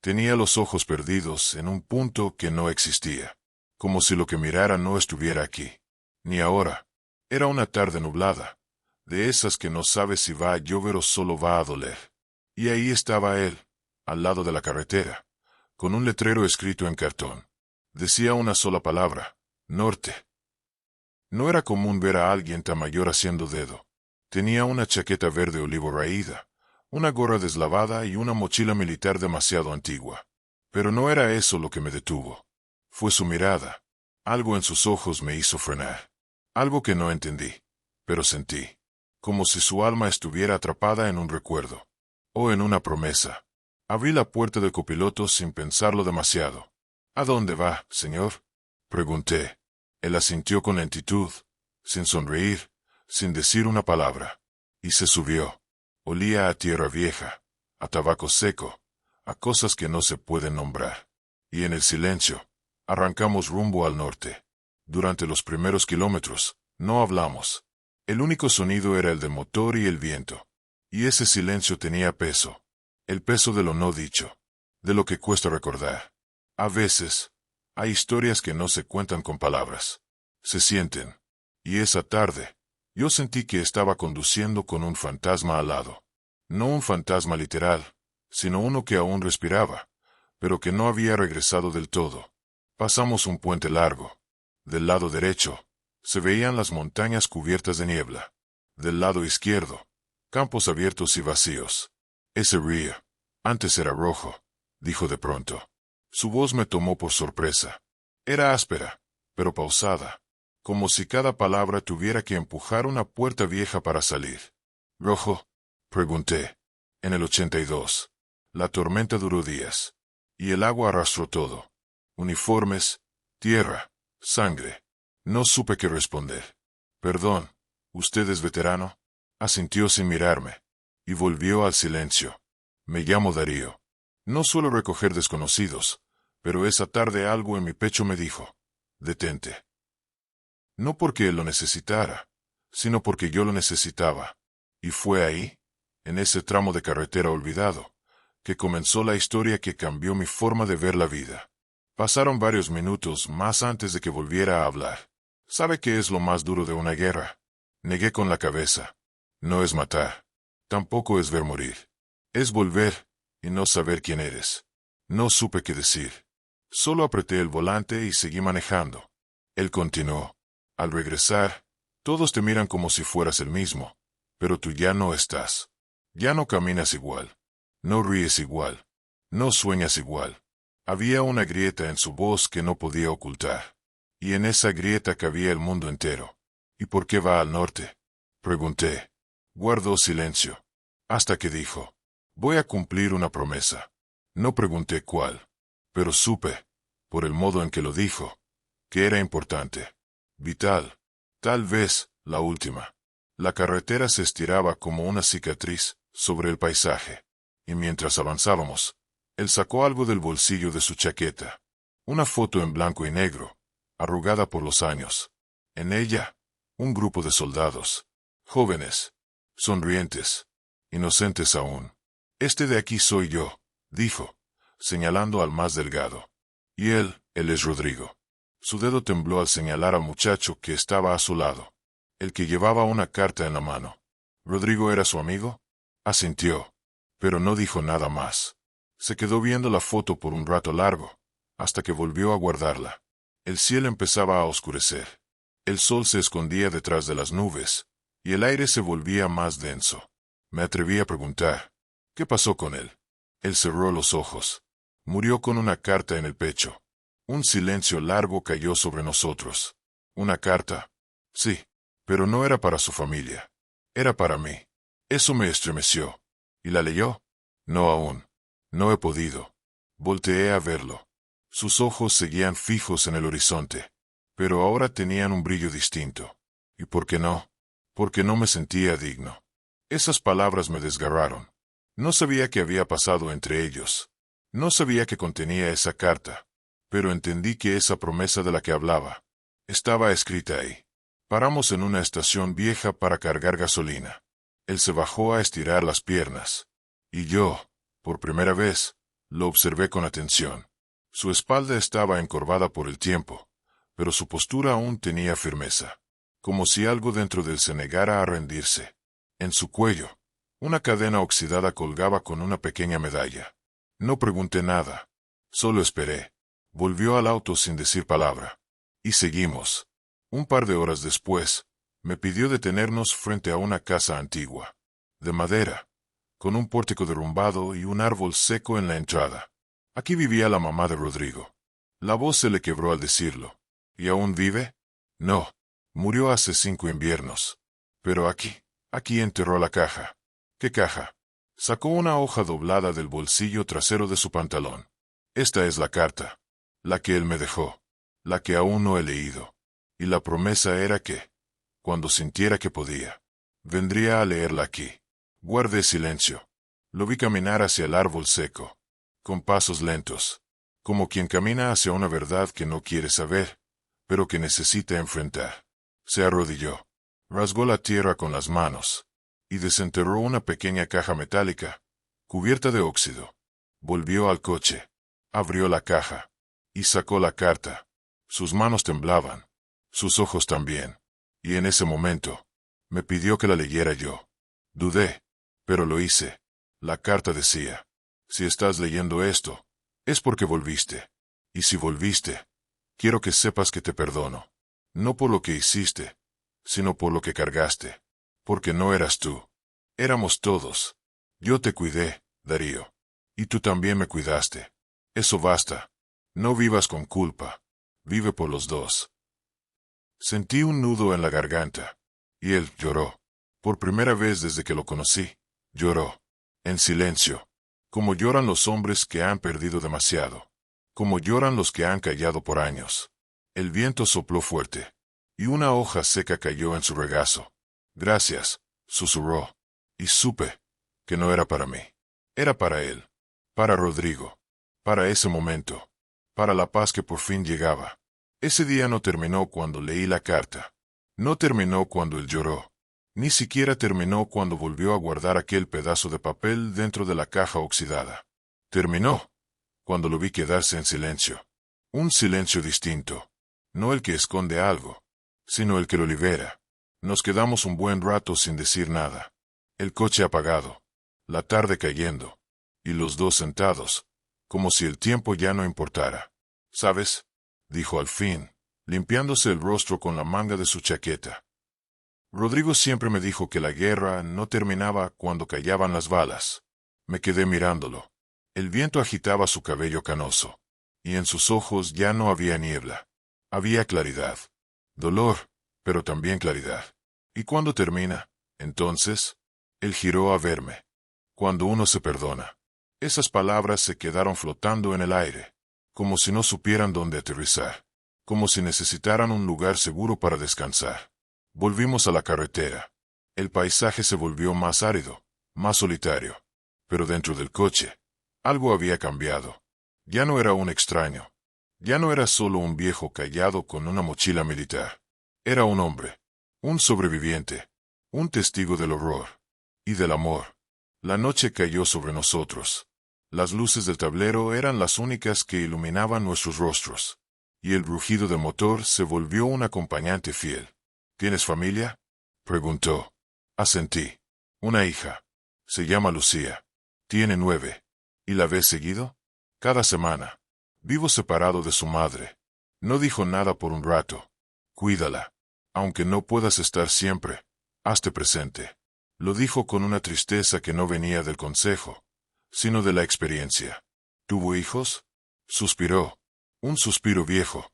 Tenía los ojos perdidos en un punto que no existía, como si lo que mirara no estuviera aquí, ni ahora. Era una tarde nublada, de esas que no sabes si va a llover o solo va a doler. Y ahí estaba él, al lado de la carretera, con un letrero escrito en cartón. Decía una sola palabra: norte. No era común ver a alguien tan mayor haciendo dedo. Tenía una chaqueta verde olivo raída, una gorra deslavada y una mochila militar demasiado antigua. Pero no era eso lo que me detuvo. Fue su mirada. Algo en sus ojos me hizo frenar. Algo que no entendí, pero sentí. Como si su alma estuviera atrapada en un recuerdo. O en una promesa. Abrí la puerta del copiloto sin pensarlo demasiado. ¿A dónde va, señor?, pregunté. Él asintió con lentitud, sin sonreír, sin decir una palabra. Y se subió. Olía a tierra vieja, a tabaco seco, a cosas que no se pueden nombrar. Y en el silencio, arrancamos rumbo al norte. Durante los primeros kilómetros, no hablamos. El único sonido era el del motor y el viento. Y ese silencio tenía peso. El peso de lo no dicho. De lo que cuesta recordar. A veces, hay historias que no se cuentan con palabras. Se sienten. Y esa tarde, yo sentí que estaba conduciendo con un fantasma al lado. No un fantasma literal, sino uno que aún respiraba, pero que no había regresado del todo. Pasamos un puente largo. Del lado derecho, se veían las montañas cubiertas de niebla. Del lado izquierdo, campos abiertos y vacíos. Ese río, antes era rojo, dijo de pronto. Su voz me tomó por sorpresa. Era áspera, pero pausada, como si cada palabra tuviera que empujar una puerta vieja para salir. ¿Rojo?, pregunté. En el 82. La tormenta duró días. Y el agua arrastró todo. Uniformes, tierra, sangre. No supe qué responder. Perdón, ¿usted es veterano? Asintió sin mirarme. Y volvió al silencio. Me llamo Darío. No suelo recoger desconocidos, pero esa tarde algo en mi pecho me dijo: detente. No porque él lo necesitara, sino porque yo lo necesitaba. Y fue ahí, en ese tramo de carretera olvidado, que comenzó la historia que cambió mi forma de ver la vida. Pasaron varios minutos más antes de que volviera a hablar. ¿Sabe qué es lo más duro de una guerra? Negué con la cabeza. No es matar. Tampoco es ver morir. Es volver y no saber quién eres. No supe qué decir. Solo apreté el volante y seguí manejando. Él continuó. Al regresar, todos te miran como si fueras el mismo, pero tú ya no estás. Ya no caminas igual. No ríes igual. No sueñas igual. Había una grieta en su voz que no podía ocultar. Y en esa grieta cabía el mundo entero. ¿Y por qué va al norte?, pregunté. Guardó silencio. Hasta que dijo: voy a cumplir una promesa. No pregunté cuál. Pero supe, por el modo en que lo dijo, que era importante. Vital. Tal vez, la última. La carretera se estiraba como una cicatriz sobre el paisaje. Y mientras avanzábamos, él sacó algo del bolsillo de su chaqueta. Una foto en blanco y negro, arrugada por los años. En ella, un grupo de soldados. Jóvenes. Sonrientes. Inocentes aún. Este de aquí soy yo, dijo, señalando al más delgado. Y él es Rodrigo. Su dedo tembló al señalar al muchacho que estaba a su lado, el que llevaba una carta en la mano. ¿Rodrigo era su amigo? Asintió, pero no dijo nada más. Se quedó viendo la foto por un rato largo, hasta que volvió a guardarla. El cielo empezaba a oscurecer. El sol se escondía detrás de las nubes, y el aire se volvía más denso. Me atreví a preguntar: ¿qué pasó con él? Él cerró los ojos. Murió con una carta en el pecho. Un silencio largo cayó sobre nosotros. ¿Una carta? Sí, pero no era para su familia. Era para mí. Eso me estremeció. ¿Y la leyó? No aún. No he podido. Volteé a verlo. Sus ojos seguían fijos en el horizonte, pero ahora tenían un brillo distinto. ¿Y por qué no? Porque no me sentía digno. Esas palabras me desgarraron. No sabía qué había pasado entre ellos. No sabía qué contenía esa carta, pero entendí que esa promesa de la que hablaba estaba escrita ahí. Paramos en una estación vieja para cargar gasolina. Él se bajó a estirar las piernas. Y yo, por primera vez, Lo observé con atención. Su espalda estaba encorvada por el tiempo, pero su postura aún tenía firmeza, como si algo dentro de él se negara a rendirse. En su cuello, una cadena oxidada colgaba con una pequeña medalla. No pregunté nada. Solo esperé. Volvió al auto sin decir palabra. Y seguimos. Un par de horas después, me pidió detenernos frente a una casa antigua, de madera, con un pórtico derrumbado y un árbol seco en la entrada. Aquí vivía la mamá de Rodrigo. La voz se le quebró al decirlo. ¿Y aún vive? No. Murió hace 5 inviernos. Pero aquí enterró la caja. ¿Qué caja? Sacó una hoja doblada del bolsillo trasero de su pantalón. Esta es la carta. La que él me dejó. La que aún no he leído. Y la promesa era que, cuando sintiera que podía, vendría a leerla aquí. Guardé silencio. Lo vi caminar hacia el árbol seco, con pasos lentos, como quien camina hacia una verdad que no quiere saber, pero que necesita enfrentar. Se arrodilló, rasgó la tierra con las manos, y desenterró una pequeña caja metálica, cubierta de óxido. Volvió al coche, abrió la caja, y sacó la carta. Sus manos temblaban, sus ojos también, y en ese momento, me pidió que la leyera yo. Dudé, pero lo hice. La carta decía: si estás leyendo esto, es porque volviste. Y si volviste, quiero que sepas que te perdono. No por lo que hiciste, sino por lo que cargaste. Porque no eras tú. Éramos todos. Yo te cuidé, Darío. Y tú también me cuidaste. Eso basta. No vivas con culpa. Vive por los dos. Sentí un nudo en la garganta. Y él lloró. Por primera vez desde que lo conocí, lloró. En silencio. Como lloran los hombres que han perdido demasiado. Como lloran los que han callado por años. El viento sopló fuerte, y una hoja seca cayó en su regazo. Gracias, susurró. Y supe que no era para mí. Era para él. Para Rodrigo. Para ese momento. Para la paz que por fin llegaba. Ese día no terminó cuando leí la carta. No terminó cuando él lloró. Ni siquiera terminó cuando volvió a guardar aquel pedazo de papel dentro de la caja oxidada. Terminó cuando lo vi quedarse en silencio. Un silencio distinto. No el que esconde algo, sino el que lo libera. Nos quedamos un buen rato sin decir nada. El coche apagado, la tarde cayendo, y los dos sentados, como si el tiempo ya no importara. ¿Sabes?, dijo al fin, limpiándose el rostro con la manga de su chaqueta. Rodrigo siempre me dijo que la guerra no terminaba cuando callaban las balas. Me quedé mirándolo. El viento agitaba su cabello canoso, y en sus ojos ya no había niebla. Había claridad. Dolor, pero también claridad. ¿Y cuándo termina? Entonces, él giró a verme. Cuando uno se perdona. Esas palabras se quedaron flotando en el aire, como si no supieran dónde aterrizar, como si necesitaran un lugar seguro para descansar. Volvimos a la carretera. El paisaje se volvió más árido, más solitario. Pero dentro del coche, algo había cambiado. Ya no era un extraño. Ya no era solo un viejo callado con una mochila militar. Era un hombre, un sobreviviente, un testigo del horror y del amor. La noche cayó sobre nosotros. Las luces del tablero eran las únicas que iluminaban nuestros rostros, y el rugido del motor se volvió un acompañante fiel. ¿Tienes familia?, preguntó. Asentí. Una hija. Se llama Lucía. Tiene 9. ¿Y la ves seguido? Cada semana. Vivo separado de su madre. No dijo nada por un rato. Cuídala. Aunque no puedas estar siempre, hazte presente. Lo dijo con una tristeza que no venía del consejo, sino de la experiencia. ¿Tuvo hijos? Suspiró. Un suspiro viejo.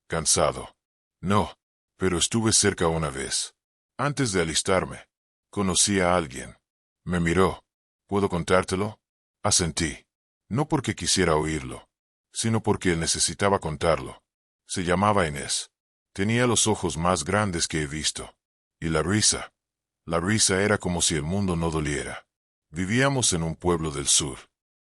Cansado. No, pero estuve cerca una vez. Antes de alistarme, conocí a alguien. Me miró. ¿Puedo contártelo? Asentí. No porque quisiera oírlo, sino porque él necesitaba contarlo. Se llamaba Inés. Tenía los ojos más grandes que he visto. Y la risa. La risa era como si el mundo no doliera. Vivíamos en un pueblo del sur.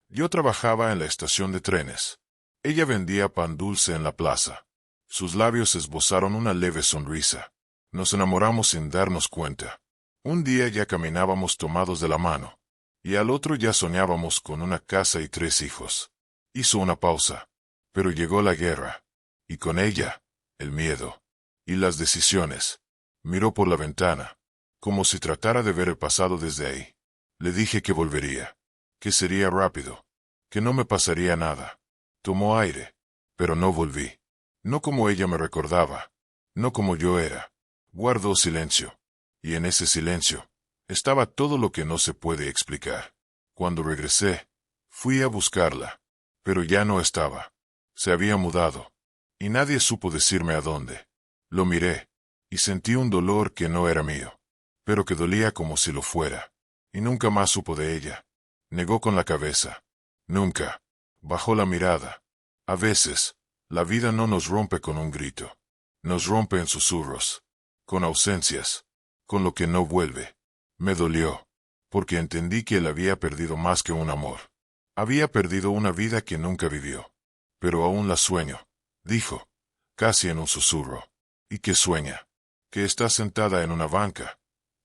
Yo trabajaba en la estación de trenes. Ella vendía pan dulce en la plaza. Sus labios esbozaron una leve sonrisa. Nos enamoramos sin darnos cuenta. Un día ya caminábamos tomados de la mano, y al otro ya soñábamos con una casa y 3 hijos. Hizo una pausa. Pero llegó la guerra. Y con ella, el miedo. Y las decisiones. Miró por la ventana, como si tratara de ver el pasado desde ahí. Le dije que volvería. Que sería rápido. Que no me pasaría nada. Tomó aire. Pero no volví. No como ella me recordaba. No como yo era. Guardó silencio. Y en ese silencio, estaba todo lo que no se puede explicar. Cuando regresé, fui a buscarla. Pero ya no estaba. Se había mudado. Y nadie supo decirme a dónde. Lo miré. Y sentí un dolor que no era mío. Pero que dolía como si lo fuera. Y nunca más supo de ella. Negó con la cabeza. Nunca. Bajó la mirada. A veces, la vida no nos rompe con un grito. Nos rompe en susurros. Con ausencias. Con lo que no vuelve. Me dolió. Porque entendí que él había perdido más que un amor. Había perdido una vida que nunca vivió. Pero aún la sueño, dijo, casi en un susurro. ¿Y qué sueña? Que está sentada en una banca,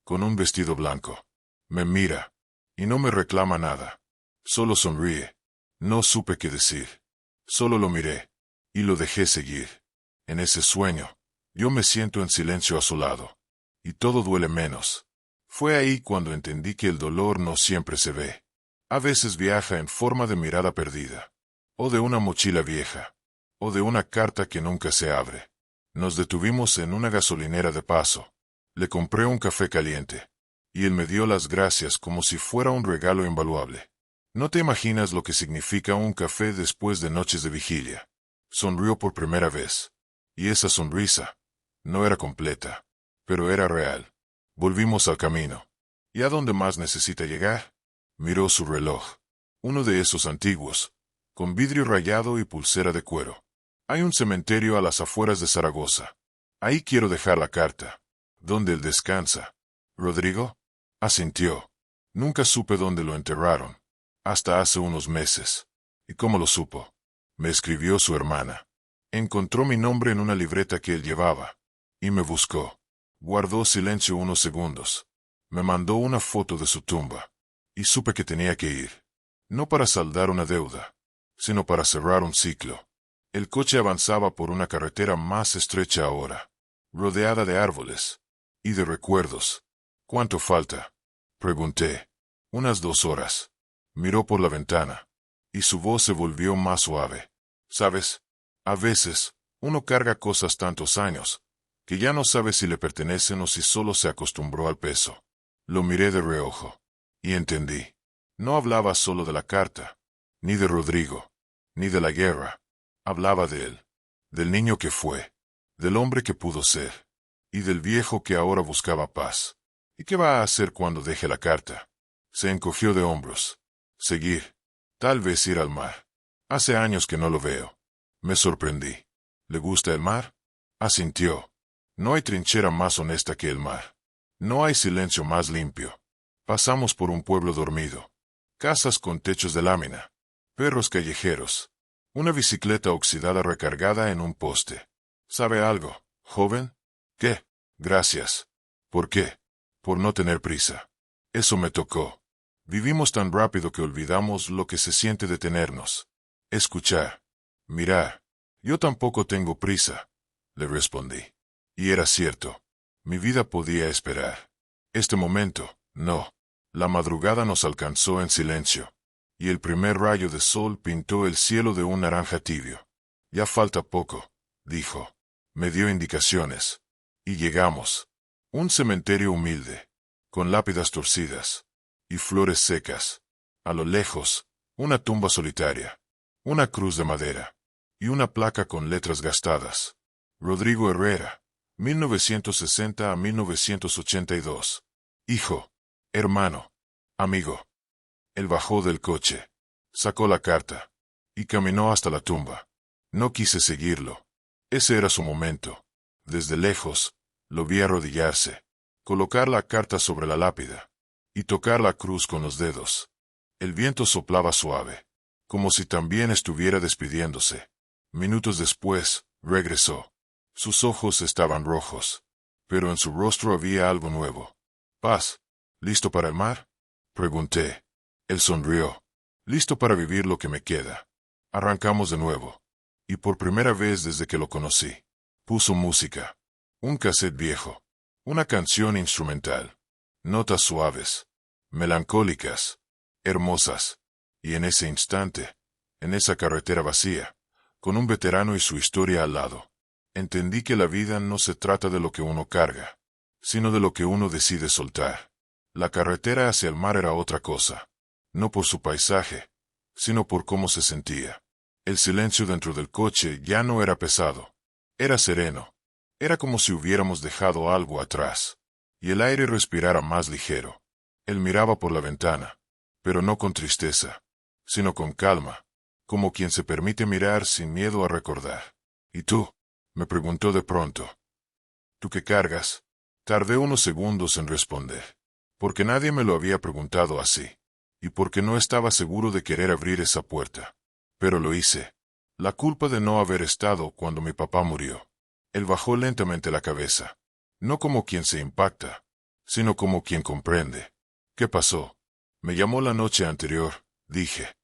con un vestido blanco. Me mira, y no me reclama nada. Solo sonríe. No supe qué decir. Solo lo miré, y lo dejé seguir. En ese sueño, yo me siento en silencio a su lado. Y todo duele menos. Fue ahí cuando entendí que el dolor no siempre se ve. A veces viaja en forma de mirada perdida. O de una mochila vieja. O de una carta que nunca se abre. Nos detuvimos en una gasolinera de paso. Le compré un café caliente. Y él me dio las gracias como si fuera un regalo invaluable. No te imaginas lo que significa un café después de noches de vigilia. Sonrió por primera vez. Y esa sonrisa no era completa, pero era real. Volvimos al camino. ¿Y a dónde más necesita llegar? Miró su reloj. Uno de esos antiguos, con vidrio rayado y pulsera de cuero. Hay un cementerio a las afueras de Zaragoza. Ahí quiero dejar la carta. ¿Dónde él descansa? ¿Rodrigo? Asintió. Nunca supe dónde lo enterraron. Hasta hace unos meses. ¿Y cómo lo supo? Me escribió su hermana. Encontró mi nombre en una libreta que él llevaba. Y me buscó. Guardó silencio unos segundos. Me mandó una foto de su tumba. Y supe que tenía que ir. No para saldar una deuda, sino para cerrar un ciclo. El coche avanzaba por una carretera más estrecha ahora, rodeada de árboles y de recuerdos. ¿Cuánto falta? Pregunté. Unas 2 horas. Miró por la ventana, y su voz se volvió más suave. ¿Sabes? A veces, uno carga cosas tantos años, que ya no sabe si le pertenecen o si solo se acostumbró al peso. Lo miré de reojo, y entendí. No hablaba solo de la carta, ni de Rodrigo, ni de la guerra. Hablaba de él, del niño que fue, del hombre que pudo ser, y del viejo que ahora buscaba paz. ¿Y qué va a hacer cuando deje la carta? Se encogió de hombros. Seguir. Tal vez ir al mar. Hace años que no lo veo. Me sorprendí. ¿Le gusta el mar? Asintió. No hay trinchera más honesta que el mar. No hay silencio más limpio. Pasamos por un pueblo dormido. Casas con techos de lámina. Perros callejeros. Una bicicleta oxidada recargada en un poste. ¿Sabe algo, joven? ¿Qué? Gracias. ¿Por qué? Por no tener prisa. Eso me tocó. Vivimos tan rápido que olvidamos lo que se siente detenernos. Escuchar. Mirar. Yo tampoco tengo prisa, le respondí. Y era cierto. Mi vida podía esperar. Este momento, no. La madrugada nos alcanzó en silencio. Y el primer rayo de sol pintó el cielo de un naranja tibio. Ya falta poco, dijo. Me dio indicaciones. Y llegamos. Un cementerio humilde, con lápidas torcidas y flores secas. A lo lejos, una tumba solitaria, una cruz de madera y una placa con letras gastadas. Rodrigo Herrera, 1960 a 1982. Hijo, hermano, amigo. Él bajó del coche, sacó la carta y caminó hasta la tumba. No quise seguirlo. Ese era su momento. Desde lejos, lo vi arrodillarse, colocar la carta sobre la lápida y tocar la cruz con los dedos. El viento soplaba suave, como si también estuviera despidiéndose. Minutos después, regresó. Sus ojos estaban rojos, pero en su rostro había algo nuevo. ¿Paz? ¿Listo para el mar? Pregunté. Él sonrió. Listo para vivir lo que me queda. Arrancamos de nuevo. Y por primera vez desde que lo conocí, puso música. Un cassette viejo. Una canción instrumental. Notas suaves. Melancólicas. Hermosas. Y en ese instante, en esa carretera vacía, con un veterano y su historia al lado, entendí que la vida no se trata de lo que uno carga, sino de lo que uno decide soltar. La carretera hacia el mar era otra cosa. No por su paisaje, sino por cómo se sentía. El silencio dentro del coche ya no era pesado. Era sereno. Era como si hubiéramos dejado algo atrás. Y el aire respirara más ligero. Él miraba por la ventana, pero no con tristeza, sino con calma, como quien se permite mirar sin miedo a recordar. ¿Y tú? Me preguntó de pronto. ¿Tú qué cargas? Tardé unos segundos en responder, porque nadie me lo había preguntado así, y porque no estaba seguro de querer abrir esa puerta. Pero lo hice. La culpa de no haber estado cuando mi papá murió. Él bajó lentamente la cabeza, no como quien se impacta, sino como quien comprende. ¿Qué pasó? Me llamó la noche anterior, dije.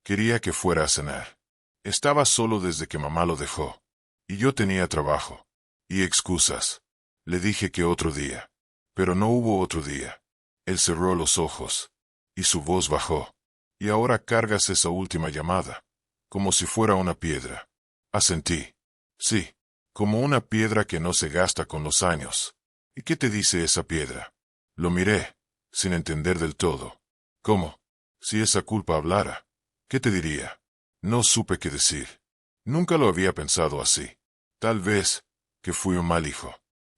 Quería que fuera a cenar. Estaba solo desde que mamá lo dejó. Y yo tenía trabajo. Y excusas. Le dije que otro día. Pero no hubo otro día. Él cerró los ojos. Y su voz bajó. Y ahora cargas esa última llamada. Como si fuera una piedra. Asentí. Sí. Como una piedra que no se gasta con los años. ¿Y qué te dice esa piedra? Lo miré, sin entender del todo. ¿Cómo? Si esa culpa hablara, ¿qué te diría? No supe qué decir. Nunca lo había pensado así. Tal vez, que fui un mal hijo.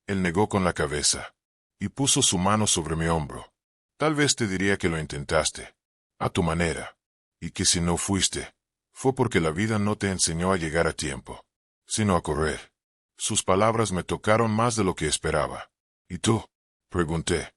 Él negó con la cabeza. Y puso su mano sobre mi hombro. Tal vez te diría que lo intentaste. A tu manera. Y que si no fuiste, fue porque la vida no te enseñó a llegar a tiempo, sino a correr. Sus palabras me tocaron más de lo que esperaba. ¿Y tú? Pregunté.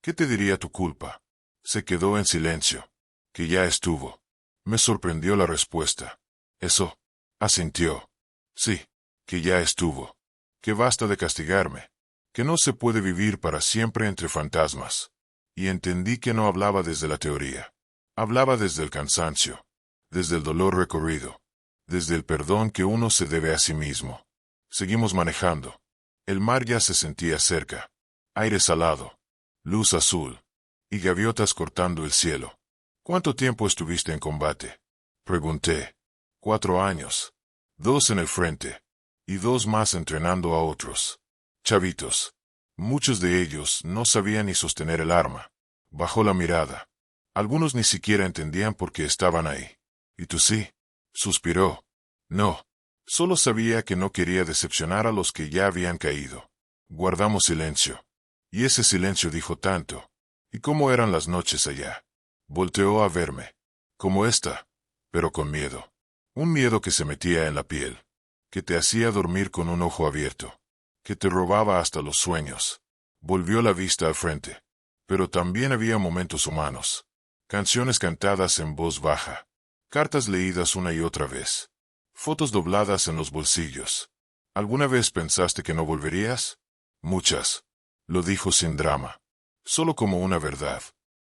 ¿Qué te diría tu culpa? Se quedó en silencio. Que ya estuvo. Me sorprendió la respuesta. Eso. Asintió. Sí, que ya estuvo. Que basta de castigarme. Que no se puede vivir para siempre entre fantasmas. Y entendí que no hablaba desde la teoría. Hablaba desde el cansancio. Desde el dolor recorrido. Desde el perdón que uno se debe a sí mismo. Seguimos manejando. El mar ya se sentía cerca. Aire salado. Luz azul. Y gaviotas cortando el cielo. ¿Cuánto tiempo estuviste en combate? Pregunté. 4 años. 2 en el frente. Y 2 más entrenando a otros. Chavitos. Muchos de ellos no sabían ni sostener el arma. Bajó la mirada. Algunos ni siquiera entendían por qué estaban ahí. ¿Y tú sí? Suspiró. No. Solo sabía que no quería decepcionar a los que ya habían caído. Guardamos silencio. Y ese silencio dijo tanto. ¿Y cómo eran las noches allá? Volteó a verme. Como esta, pero con miedo. Un miedo que se metía en la piel. Que te hacía dormir con un ojo abierto. Que te robaba hasta los sueños. Volvió la vista al frente. Pero también había momentos humanos. Canciones cantadas en voz baja. Cartas leídas una y otra vez. Fotos dobladas en los bolsillos. ¿Alguna vez pensaste que no volverías? Muchas. Lo dijo sin drama. Solo como una verdad.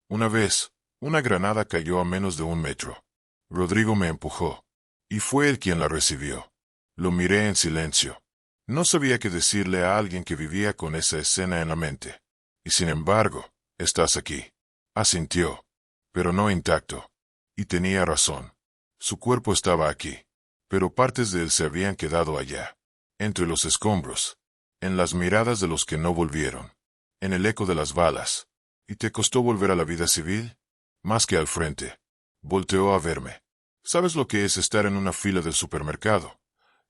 Una vez, una granada cayó a menos de 1 metro. Rodrigo me empujó. Y fue él quien la recibió. Lo miré en silencio. No sabía qué decirle a alguien que vivía con esa escena en la mente. Y sin embargo, estás aquí. Asintió. Pero no intacto. Y tenía razón. Su cuerpo estaba aquí. Pero partes de él se habían quedado allá. Entre los escombros. En las miradas de los que no volvieron. En el eco de las balas. ¿Y te costó volver a la vida civil? Más que al frente. Volteó a verme. ¿Sabes lo que es estar en una fila del supermercado?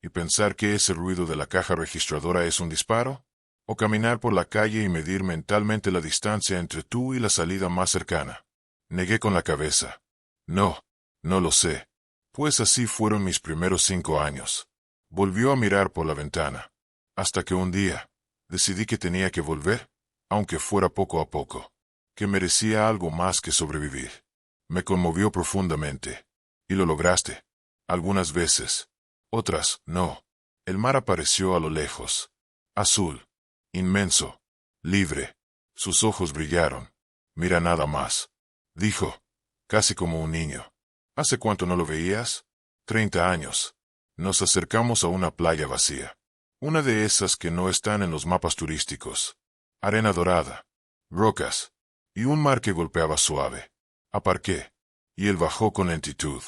¿Y pensar que ese ruido de la caja registradora es un disparo? ¿O caminar por la calle y medir mentalmente la distancia entre tú y la salida más cercana? Negué con la cabeza. No, no lo sé. Pues así fueron mis primeros 5 años. Volvió a mirar por la ventana. Hasta que un día, decidí que tenía que volver, aunque fuera poco a poco. Que merecía algo más que sobrevivir. Me conmovió profundamente. Y lo lograste. Algunas veces. Otras, no. El mar apareció a lo lejos. Azul. Inmenso. Libre. Sus ojos brillaron. Mira nada más. Dijo. Casi como un niño. ¿Hace cuánto no lo veías? 30 años. Nos acercamos a una playa vacía. Una de esas que no están en los mapas turísticos. Arena dorada, rocas, y un mar que golpeaba suave. Aparqué, y él bajó con lentitud.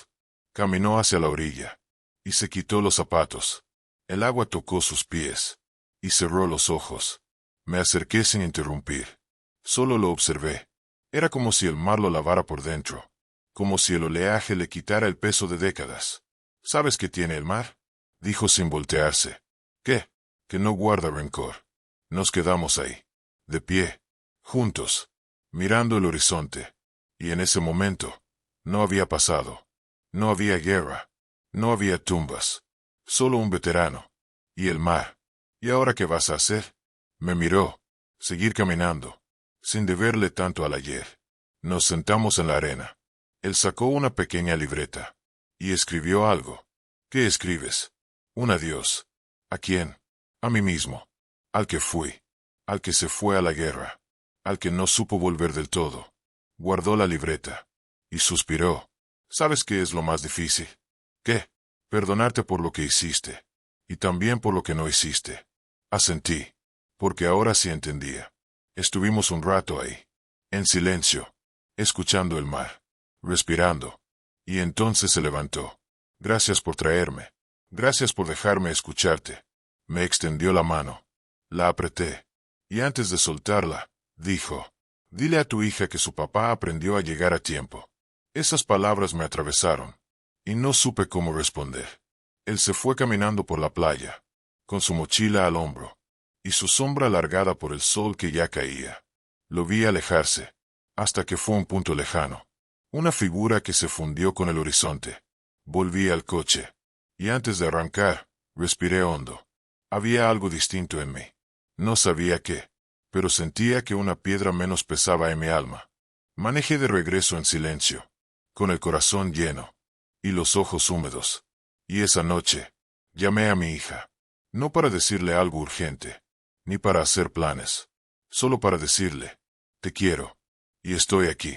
Caminó hacia la orilla, y se quitó los zapatos. El agua tocó sus pies, y cerró los ojos. Me acerqué sin interrumpir. Solo lo observé. Era como si el mar lo lavara por dentro. Como si el oleaje le quitara el peso de décadas. ¿Sabes qué tiene el mar? Dijo sin voltearse. ¿Qué? Que no guarda rencor. Nos quedamos ahí, de pie, juntos, mirando el horizonte. Y en ese momento, no había pasado. No había guerra. No había tumbas. Solo un veterano. Y el mar. ¿Y ahora qué vas a hacer? Me miró. Seguir caminando. Sin deberle tanto al ayer. Nos sentamos en la arena. Él sacó una pequeña libreta. Y escribió algo. ¿Qué escribes? Un adiós. ¿A quién? A mí mismo. Al que fui. Al que se fue a la guerra. Al que no supo volver del todo. Guardó la libreta. Y suspiró. ¿Sabes qué es lo más difícil? ¿Qué? Perdonarte por lo que hiciste. Y también por lo que no hiciste. Asentí. Porque ahora sí entendía. Estuvimos un rato ahí. En silencio. Escuchando el mar. Respirando. Y entonces se levantó. Gracias por traerme. Gracias por dejarme escucharte. Me extendió la mano. La apreté. Y antes de soltarla, dijo, dile a tu hija que su papá aprendió a llegar a tiempo. Esas palabras me atravesaron. Y no supe cómo responder. Él se fue caminando por la playa, con su mochila al hombro, y su sombra alargada por el sol que ya caía. Lo vi alejarse, hasta que fue un punto lejano. Una figura que se fundió con el horizonte. Volví al coche. Y antes de arrancar, respiré hondo. Había algo distinto en mí. No sabía qué, pero sentía que una piedra menos pesaba en mi alma. Manejé de regreso en silencio, con el corazón lleno, y los ojos húmedos. Y esa noche, llamé a mi hija. No para decirle algo urgente, ni para hacer planes. Solo para decirle, te quiero, y estoy aquí.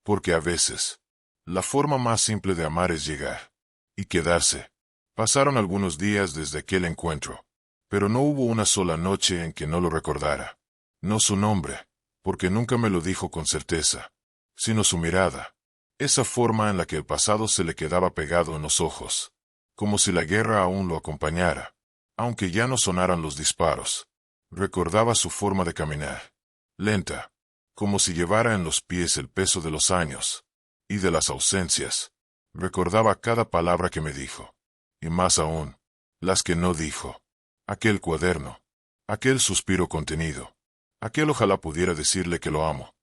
Porque a veces, la forma más simple de amar es llegar, y quedarse. Pasaron algunos días desde aquel encuentro, pero no hubo una sola noche en que no lo recordara. No su nombre, porque nunca me lo dijo con certeza, sino su mirada, esa forma en la que el pasado se le quedaba pegado en los ojos, como si la guerra aún lo acompañara, aunque ya no sonaran los disparos. Recordaba su forma de caminar, lenta, como si llevara en los pies el peso de los años, y de las ausencias. Recordaba cada palabra que me dijo. Y más aún, las que no dijo. Aquel cuaderno. Aquel suspiro contenido. Aquel ojalá pudiera decirle que lo amo.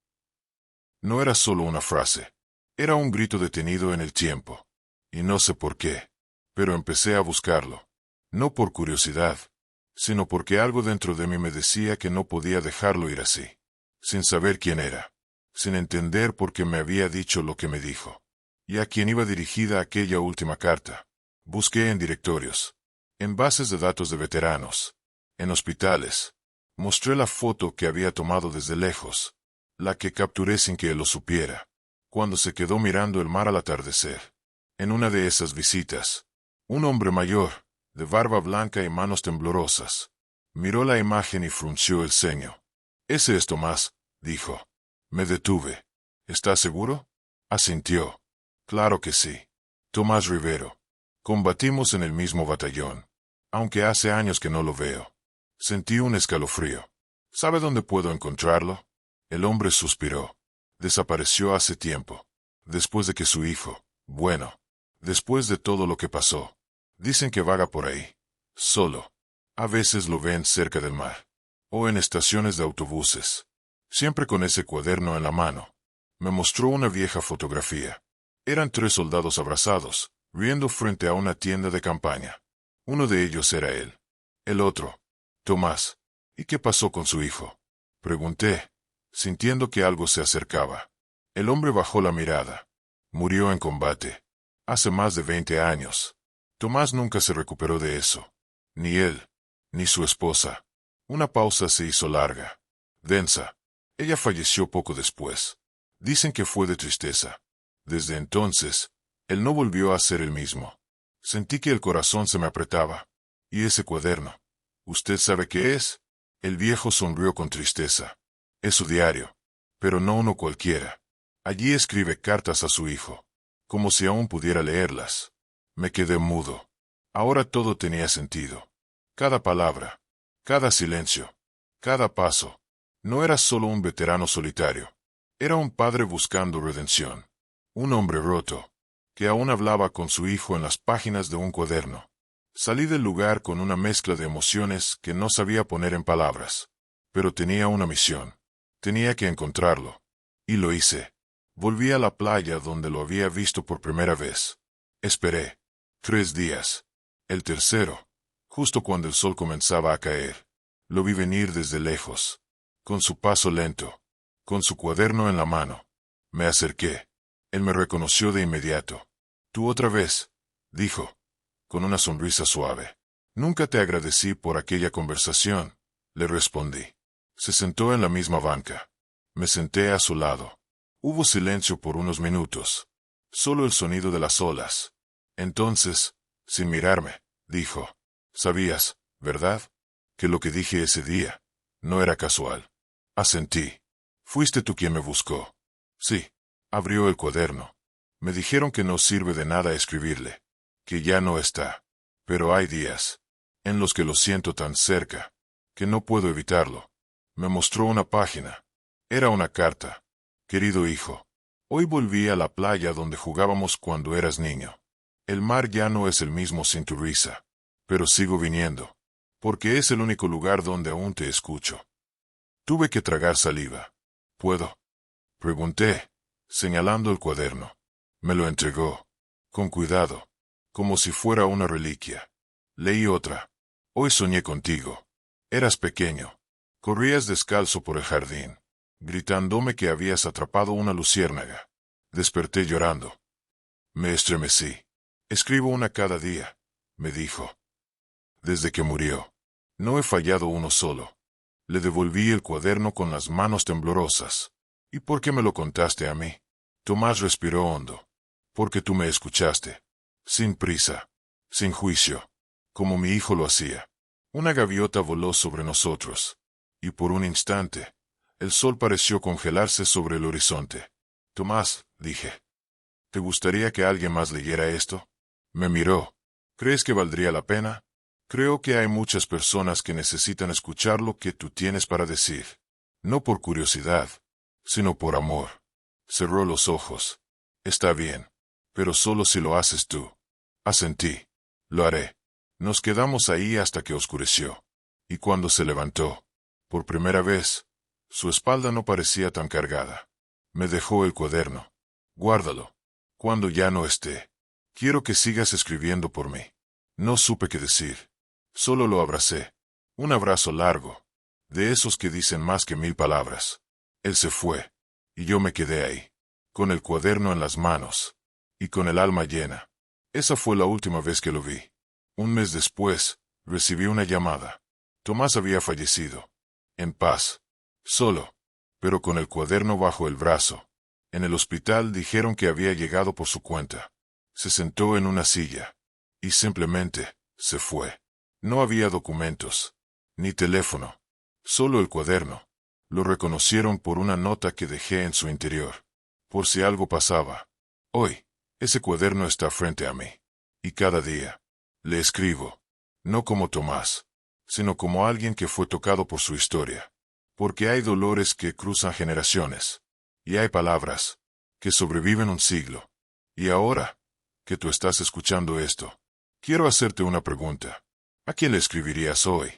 No era solo una frase. Era un grito detenido en el tiempo. Y no sé por qué. Pero empecé a buscarlo. No por curiosidad, sino porque algo dentro de mí me decía que no podía dejarlo ir así. Sin saber quién era. Sin entender por qué me había dicho lo que me dijo. Y a quién iba dirigida aquella última carta. Busqué en directorios, en bases de datos de veteranos, en hospitales. Mostré la foto que había tomado desde lejos, la que capturé sin que él lo supiera, cuando se quedó mirando el mar al atardecer. En una de esas visitas, un hombre mayor, de barba blanca y manos temblorosas, miró la imagen y frunció el ceño. «Ese es Tomás», dijo. Me detuve. «¿Estás seguro?» Asintió. «Claro que sí. Tomás Rivero. Combatimos en el mismo batallón. Aunque hace años que no lo veo». Sentí un escalofrío. «¿Sabe dónde puedo encontrarlo?» El hombre suspiró. «Desapareció hace tiempo. Después de que su hijo, bueno, después de todo lo que pasó. Dicen que vaga por ahí. Solo. A veces lo ven cerca del mar. O en estaciones de autobuses. Siempre con ese cuaderno en la mano». Me mostró una vieja fotografía. Eran 3 soldados abrazados, riendo frente a una tienda de campaña. Uno de ellos era él. El otro, Tomás. ¿Y qué pasó con su hijo?, pregunté, sintiendo que algo se acercaba. El hombre bajó la mirada. Murió en combate. Hace más de 20 años. Tomás nunca se recuperó de eso. Ni él, ni su esposa. Una pausa se hizo larga, densa. Ella falleció poco después. Dicen que fue de tristeza. Desde entonces, él no volvió a ser el mismo. Sentí que el corazón se me apretaba. ¿Y ese cuaderno? ¿Usted sabe qué es? El viejo sonrió con tristeza. Es su diario. Pero no uno cualquiera. Allí escribe cartas a su hijo. Como si aún pudiera leerlas. Me quedé mudo. Ahora todo tenía sentido. Cada palabra. Cada silencio. Cada paso. No era solo un veterano solitario. Era un padre buscando redención. Un hombre roto, que aún hablaba con su hijo en las páginas de un cuaderno. Salí del lugar con una mezcla de emociones que no sabía poner en palabras. Pero tenía una misión. Tenía que encontrarlo. Y lo hice. Volví a la playa donde lo había visto por primera vez. Esperé. 3 días. El tercero, justo cuando el sol comenzaba a caer. Lo vi venir desde lejos. Con su paso lento. Con su cuaderno en la mano. Me acerqué. Él me reconoció de inmediato. «Tú otra vez», dijo, con una sonrisa suave. «Nunca te agradecí por aquella conversación», le respondí. Se sentó en la misma banca. Me senté a su lado. Hubo silencio por unos minutos. Solo el sonido de las olas. Entonces, sin mirarme, dijo, «Sabías, ¿verdad?, que lo que dije ese día no era casual». Asentí. «Fuiste tú quien me buscó». «Sí». Abrió el cuaderno. Me dijeron que no sirve de nada escribirle, que ya no está. Pero hay días en los que lo siento tan cerca, que no puedo evitarlo. Me mostró una página. Era una carta. «Querido hijo, hoy volví a la playa donde jugábamos cuando eras niño. El mar ya no es el mismo sin tu risa, pero sigo viniendo, porque es el único lugar donde aún te escucho». Tuve que tragar saliva. «¿Puedo?», pregunté, señalando el cuaderno. Me lo entregó, con cuidado, como si fuera una reliquia. Leí otra. «Hoy soñé contigo. Eras pequeño. Corrías descalzo por el jardín, gritándome que habías atrapado una luciérnaga. Desperté llorando. Me estremecí. Escribo una cada día», me dijo. «Desde que murió. No he fallado uno solo». Le devolví el cuaderno con las manos temblorosas. «¿Y por qué me lo contaste a mí?». Tomás respiró hondo. «Porque tú me escuchaste. Sin prisa. Sin juicio. Como mi hijo lo hacía». Una gaviota voló sobre nosotros. Y por un instante, el sol pareció congelarse sobre el horizonte. «Tomás», dije, «¿te gustaría que alguien más leyera esto?». Me miró. «¿Crees que valdría la pena?». «Creo que hay muchas personas que necesitan escuchar lo que tú tienes para decir. No por curiosidad, sino por amor». Cerró los ojos. «Está bien, pero solo si lo haces tú». Asentí. «Lo haré». Nos quedamos ahí hasta que oscureció. Y cuando se levantó, por primera vez, su espalda no parecía tan cargada. Me dejó el cuaderno. «Guárdalo. Cuando ya no esté. Quiero que sigas escribiendo por mí». No supe qué decir. Solo lo abracé. Un abrazo largo, de esos que dicen más que 1000 palabras. Él se fue, y yo me quedé ahí, con el cuaderno en las manos, y con el alma llena. Esa fue la última vez que lo vi. Un mes después, recibí una llamada. Tomás había fallecido. En paz. Solo, pero con el cuaderno bajo el brazo. En el hospital dijeron que había llegado por su cuenta. Se sentó en una silla. Y simplemente, se fue. No había documentos, ni teléfono. Solo el cuaderno. Lo reconocieron por una nota que dejé en su interior. Por si algo pasaba. Hoy, ese cuaderno está frente a mí. Y cada día, le escribo. No como Tomás, sino como alguien que fue tocado por su historia. Porque hay dolores que cruzan generaciones. Y hay palabras que sobreviven un siglo. Y ahora, que tú estás escuchando esto, quiero hacerte una pregunta. ¿A quién le escribirías hoy?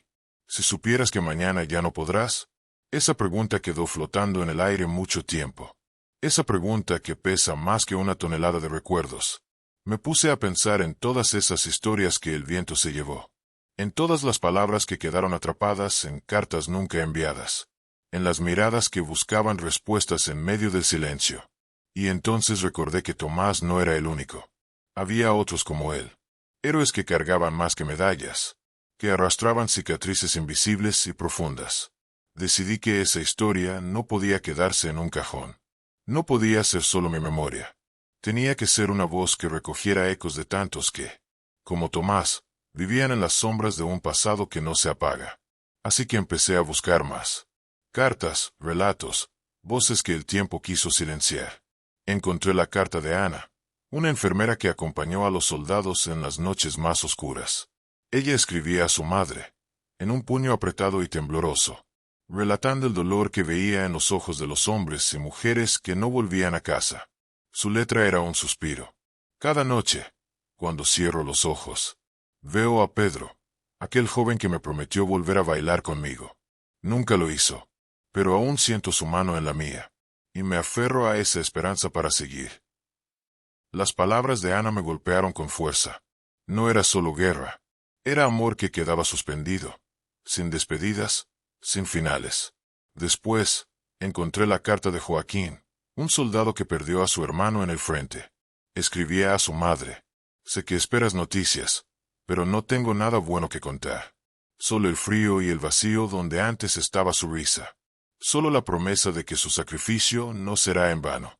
Si supieras que mañana ya no podrás. Esa pregunta quedó flotando en el aire mucho tiempo. Esa pregunta que pesa más que una tonelada de recuerdos. Me puse a pensar en todas esas historias que el viento se llevó. En todas las palabras que quedaron atrapadas en cartas nunca enviadas. En las miradas que buscaban respuestas en medio del silencio. Y entonces recordé que Tomás no era el único. Había otros como él. Héroes que cargaban más que medallas, que arrastraban cicatrices invisibles y profundas. Decidí que esa historia no podía quedarse en un cajón. No podía ser solo mi memoria. Tenía que ser una voz que recogiera ecos de tantos que Como Tomás, vivían en las sombras de un pasado que no se apaga. Así que empecé a buscar más. Cartas, relatos, voces que el tiempo quiso silenciar. Encontré la carta de Ana, una enfermera que acompañó a los soldados en las noches más oscuras. Ella escribía a su madre, en un puño apretado y tembloroso, relatando el dolor que veía en los ojos de los hombres y mujeres que no volvían a casa. Su letra era un suspiro. Cada noche, cuando cierro los ojos, veo a Pedro, aquel joven que me prometió volver a bailar conmigo. Nunca lo hizo, pero aún siento su mano en la mía, y me aferro a esa esperanza para seguir. Las palabras de Ana me golpearon con fuerza. No era solo guerra, era amor que quedaba suspendido, sin despedidas, sin finales. Después, encontré la carta de Joaquín, un soldado que perdió a su hermano en el frente. Escribía a su madre: sé que esperas noticias, pero no tengo nada bueno que contar. Solo el frío y el vacío donde antes estaba su risa. Solo la promesa de que su sacrificio no será en vano.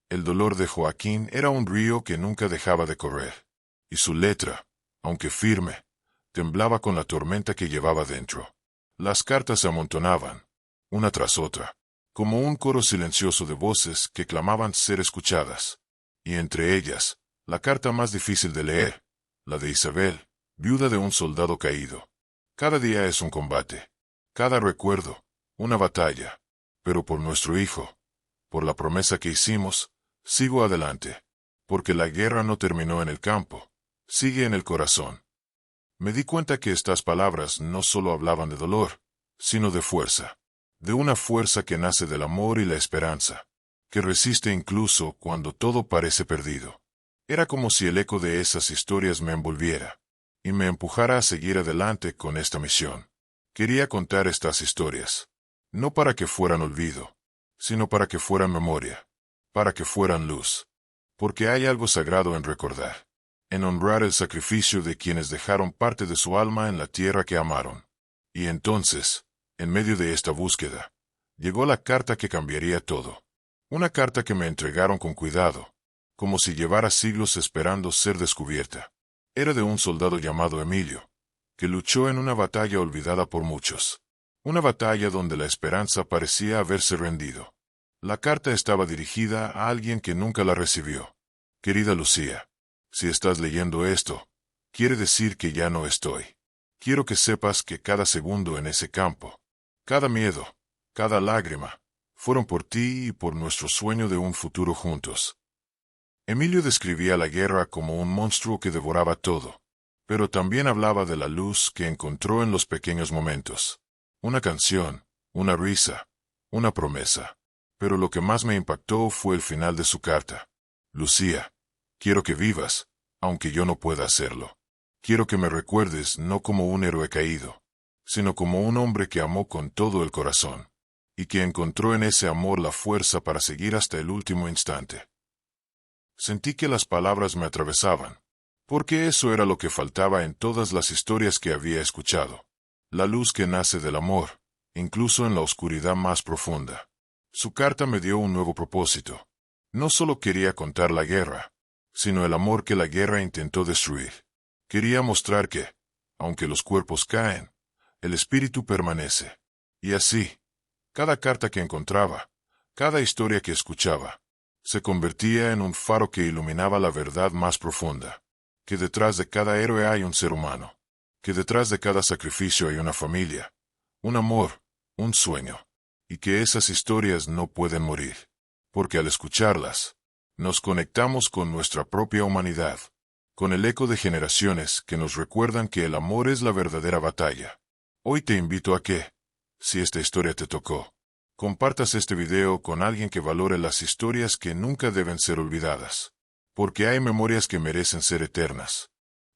El dolor de Joaquín era un río que nunca dejaba de correr, y su letra, aunque firme, temblaba con la tormenta que llevaba dentro. Las cartas se amontonaban, una tras otra, como un coro silencioso de voces que clamaban ser escuchadas. Y entre ellas, la carta más difícil de leer, la de Isabel, viuda de un soldado caído. Cada día es un combate, cada recuerdo, una batalla, pero por nuestro hijo, por la promesa que hicimos, sigo adelante, porque la guerra no terminó en el campo, sigue en el corazón. Me di cuenta que estas palabras no solo hablaban de dolor, sino de fuerza, de una fuerza que nace del amor y la esperanza, que resiste incluso cuando todo parece perdido. Era como si el eco de esas historias me envolviera, y me empujara a seguir adelante con esta misión. Quería contar estas historias, no para que fueran olvido, sino para que fueran memoria, para que fueran luz. Porque hay algo sagrado en recordar, en honrar el sacrificio de quienes dejaron parte de su alma en la tierra que amaron. Y entonces, en medio de esta búsqueda, llegó la carta que cambiaría todo. Una carta que me entregaron con cuidado, como si llevara siglos esperando ser descubierta. Era de un soldado llamado Emilio, que luchó en una batalla olvidada por muchos. Una batalla donde la esperanza parecía haberse rendido. La carta estaba dirigida a alguien que nunca la recibió. Querida Lucía, si estás leyendo esto, quiere decir que ya no estoy. Quiero que sepas que cada segundo en ese campo, cada miedo, cada lágrima, fueron por ti y por nuestro sueño de un futuro juntos. Emilio describía la guerra como un monstruo que devoraba todo, pero también hablaba de la luz que encontró en los pequeños momentos. Una canción, una risa, una promesa. Pero lo que más me impactó fue el final de su carta. Lucía, quiero que vivas, aunque yo no pueda hacerlo. Quiero que me recuerdes no como un héroe caído, sino como un hombre que amó con todo el corazón, y que encontró en ese amor la fuerza para seguir hasta el último instante. Sentí que las palabras me atravesaban, porque eso era lo que faltaba en todas las historias que había escuchado. La luz que nace del amor, incluso en la oscuridad más profunda. Su carta me dio un nuevo propósito. No solo quería contar la guerra, sino el amor que la guerra intentó destruir. Quería mostrar que, aunque los cuerpos caen, el espíritu permanece. Y así, cada carta que encontraba, cada historia que escuchaba, se convertía en un faro que iluminaba la verdad más profunda. Que detrás de cada héroe hay un ser humano. Que detrás de cada sacrificio hay una familia, un amor, un sueño. Y que esas historias no pueden morir, porque al escucharlas, nos conectamos con nuestra propia humanidad, con el eco de generaciones que nos recuerdan que el amor es la verdadera batalla. Hoy te invito a que, si esta historia te tocó, compartas este video con alguien que valore las historias que nunca deben ser olvidadas, porque hay memorias que merecen ser eternas.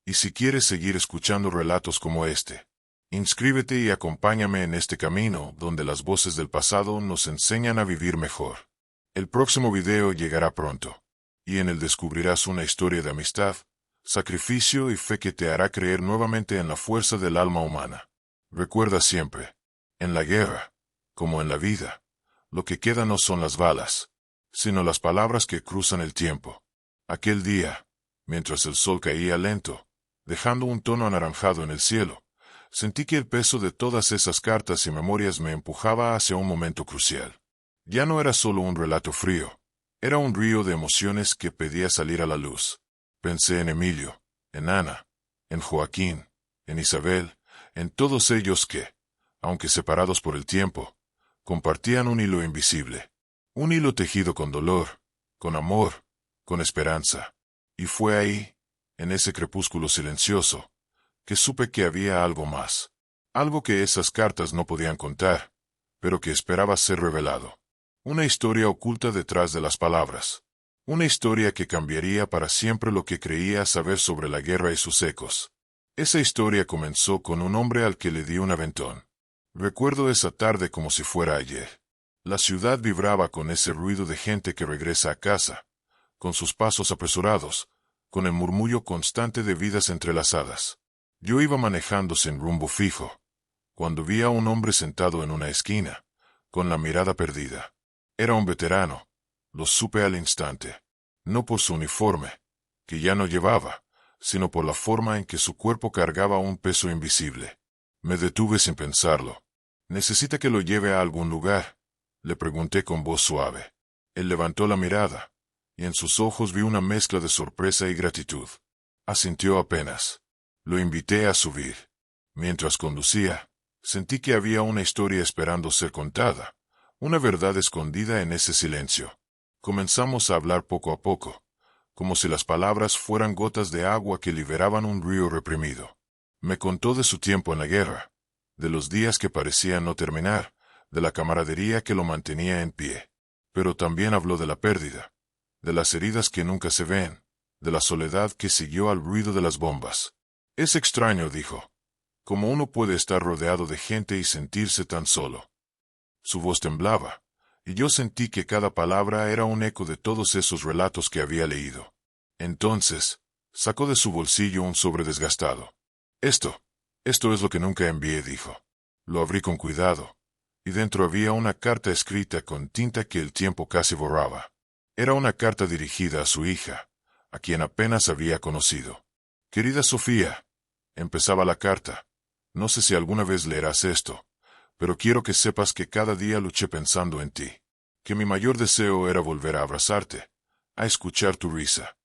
Y si quieres seguir escuchando relatos como este, inscríbete y acompáñame en este camino donde las voces del pasado nos enseñan a vivir mejor. El próximo video llegará pronto, y en él descubrirás una historia de amistad, sacrificio y fe que te hará creer nuevamente en la fuerza del alma humana. Recuerda siempre, en la guerra, como en la vida, lo que queda no son las balas, sino las palabras que cruzan el tiempo. Aquel día, mientras el sol caía lento, dejando un tono anaranjado en el cielo. Sentí que el peso de todas esas cartas y memorias me empujaba hacia un momento crucial. Ya no era solo un relato frío, era un río de emociones que pedía salir a la luz. Pensé en Emilio, en Ana, en Joaquín, en Isabel, en todos ellos que, aunque separados por el tiempo, compartían un hilo invisible. Un hilo tejido con dolor, con amor, con esperanza. Y fue ahí, en ese crepúsculo silencioso, que supe que había algo más. Algo que esas cartas no podían contar, pero que esperaba ser revelado. Una historia oculta detrás de las palabras. Una historia que cambiaría para siempre lo que creía saber sobre la guerra y sus ecos. Esa historia comenzó con un hombre al que le di un aventón. Recuerdo esa tarde como si fuera ayer. La ciudad vibraba con ese ruido de gente que regresa a casa, con sus pasos apresurados, con el murmullo constante de vidas entrelazadas. Yo iba manejando sin rumbo fijo, cuando vi a un hombre sentado en una esquina, con la mirada perdida. Era un veterano, lo supe al instante. No por su uniforme, que ya no llevaba, sino por la forma en que su cuerpo cargaba un peso invisible. Me detuve sin pensarlo. ¿Necesita que lo lleve a algún lugar?, le pregunté con voz suave. Él levantó la mirada, y en sus ojos vi una mezcla de sorpresa y gratitud. Asintió apenas. Lo invité a subir. Mientras conducía, sentí que había una historia esperando ser contada, una verdad escondida en ese silencio. Comenzamos a hablar poco a poco, como si las palabras fueran gotas de agua que liberaban un río reprimido. Me contó de su tiempo en la guerra, de los días que parecían no terminar, de la camaradería que lo mantenía en pie. Pero también habló de la pérdida, de las heridas que nunca se ven, de la soledad que siguió al ruido de las bombas. Es extraño, dijo, como uno puede estar rodeado de gente y sentirse tan solo. Su voz temblaba, y yo sentí que cada palabra era un eco de todos esos relatos que había leído. Entonces, sacó de su bolsillo un sobre desgastado. Esto es lo que nunca envié, dijo. Lo abrí con cuidado, y dentro había una carta escrita con tinta que el tiempo casi borraba. Era una carta dirigida a su hija, a quien apenas había conocido. Querida Sofía, empezaba la carta, no sé si alguna vez leerás esto, pero quiero que sepas que cada día luché pensando en ti, que mi mayor deseo era volver a abrazarte, a escuchar tu risa.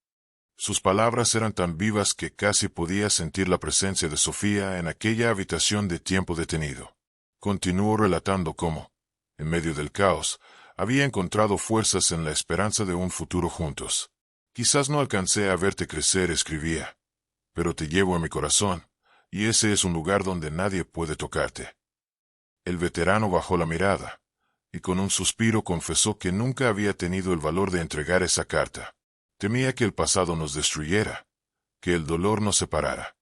Sus palabras eran tan vivas que casi podía sentir la presencia de Sofía en aquella habitación de tiempo detenido. Continuó relatando cómo, en medio del caos, había encontrado fuerzas en la esperanza de un futuro juntos. Quizás no alcancé a verte crecer, escribía, pero te llevo en mi corazón, y ese es un lugar donde nadie puede tocarte. El veterano bajó la mirada, y con un suspiro confesó que nunca había tenido el valor de entregar esa carta. Temía que el pasado nos destruyera, que el dolor nos separara.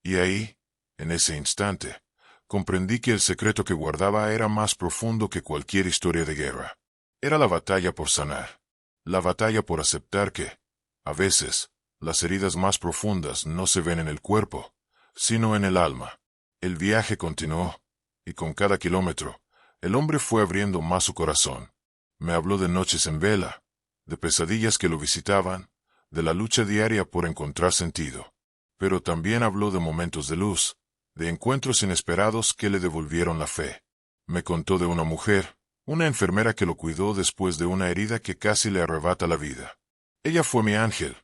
Y ahí, en ese instante, comprendí que el secreto que guardaba era más profundo que cualquier historia de guerra. Era la batalla por sanar, la batalla por aceptar que, a veces, las heridas más profundas no se ven en el cuerpo, sino en el alma. El viaje continuó, y con cada kilómetro, el hombre fue abriendo más su corazón. Me habló de noches en vela, de pesadillas que lo visitaban, de la lucha diaria por encontrar sentido. Pero también habló de momentos de luz, de encuentros inesperados que le devolvieron la fe. Me contó de una mujer, una enfermera que lo cuidó después de una herida que casi le arrebata la vida. Ella fue mi ángel,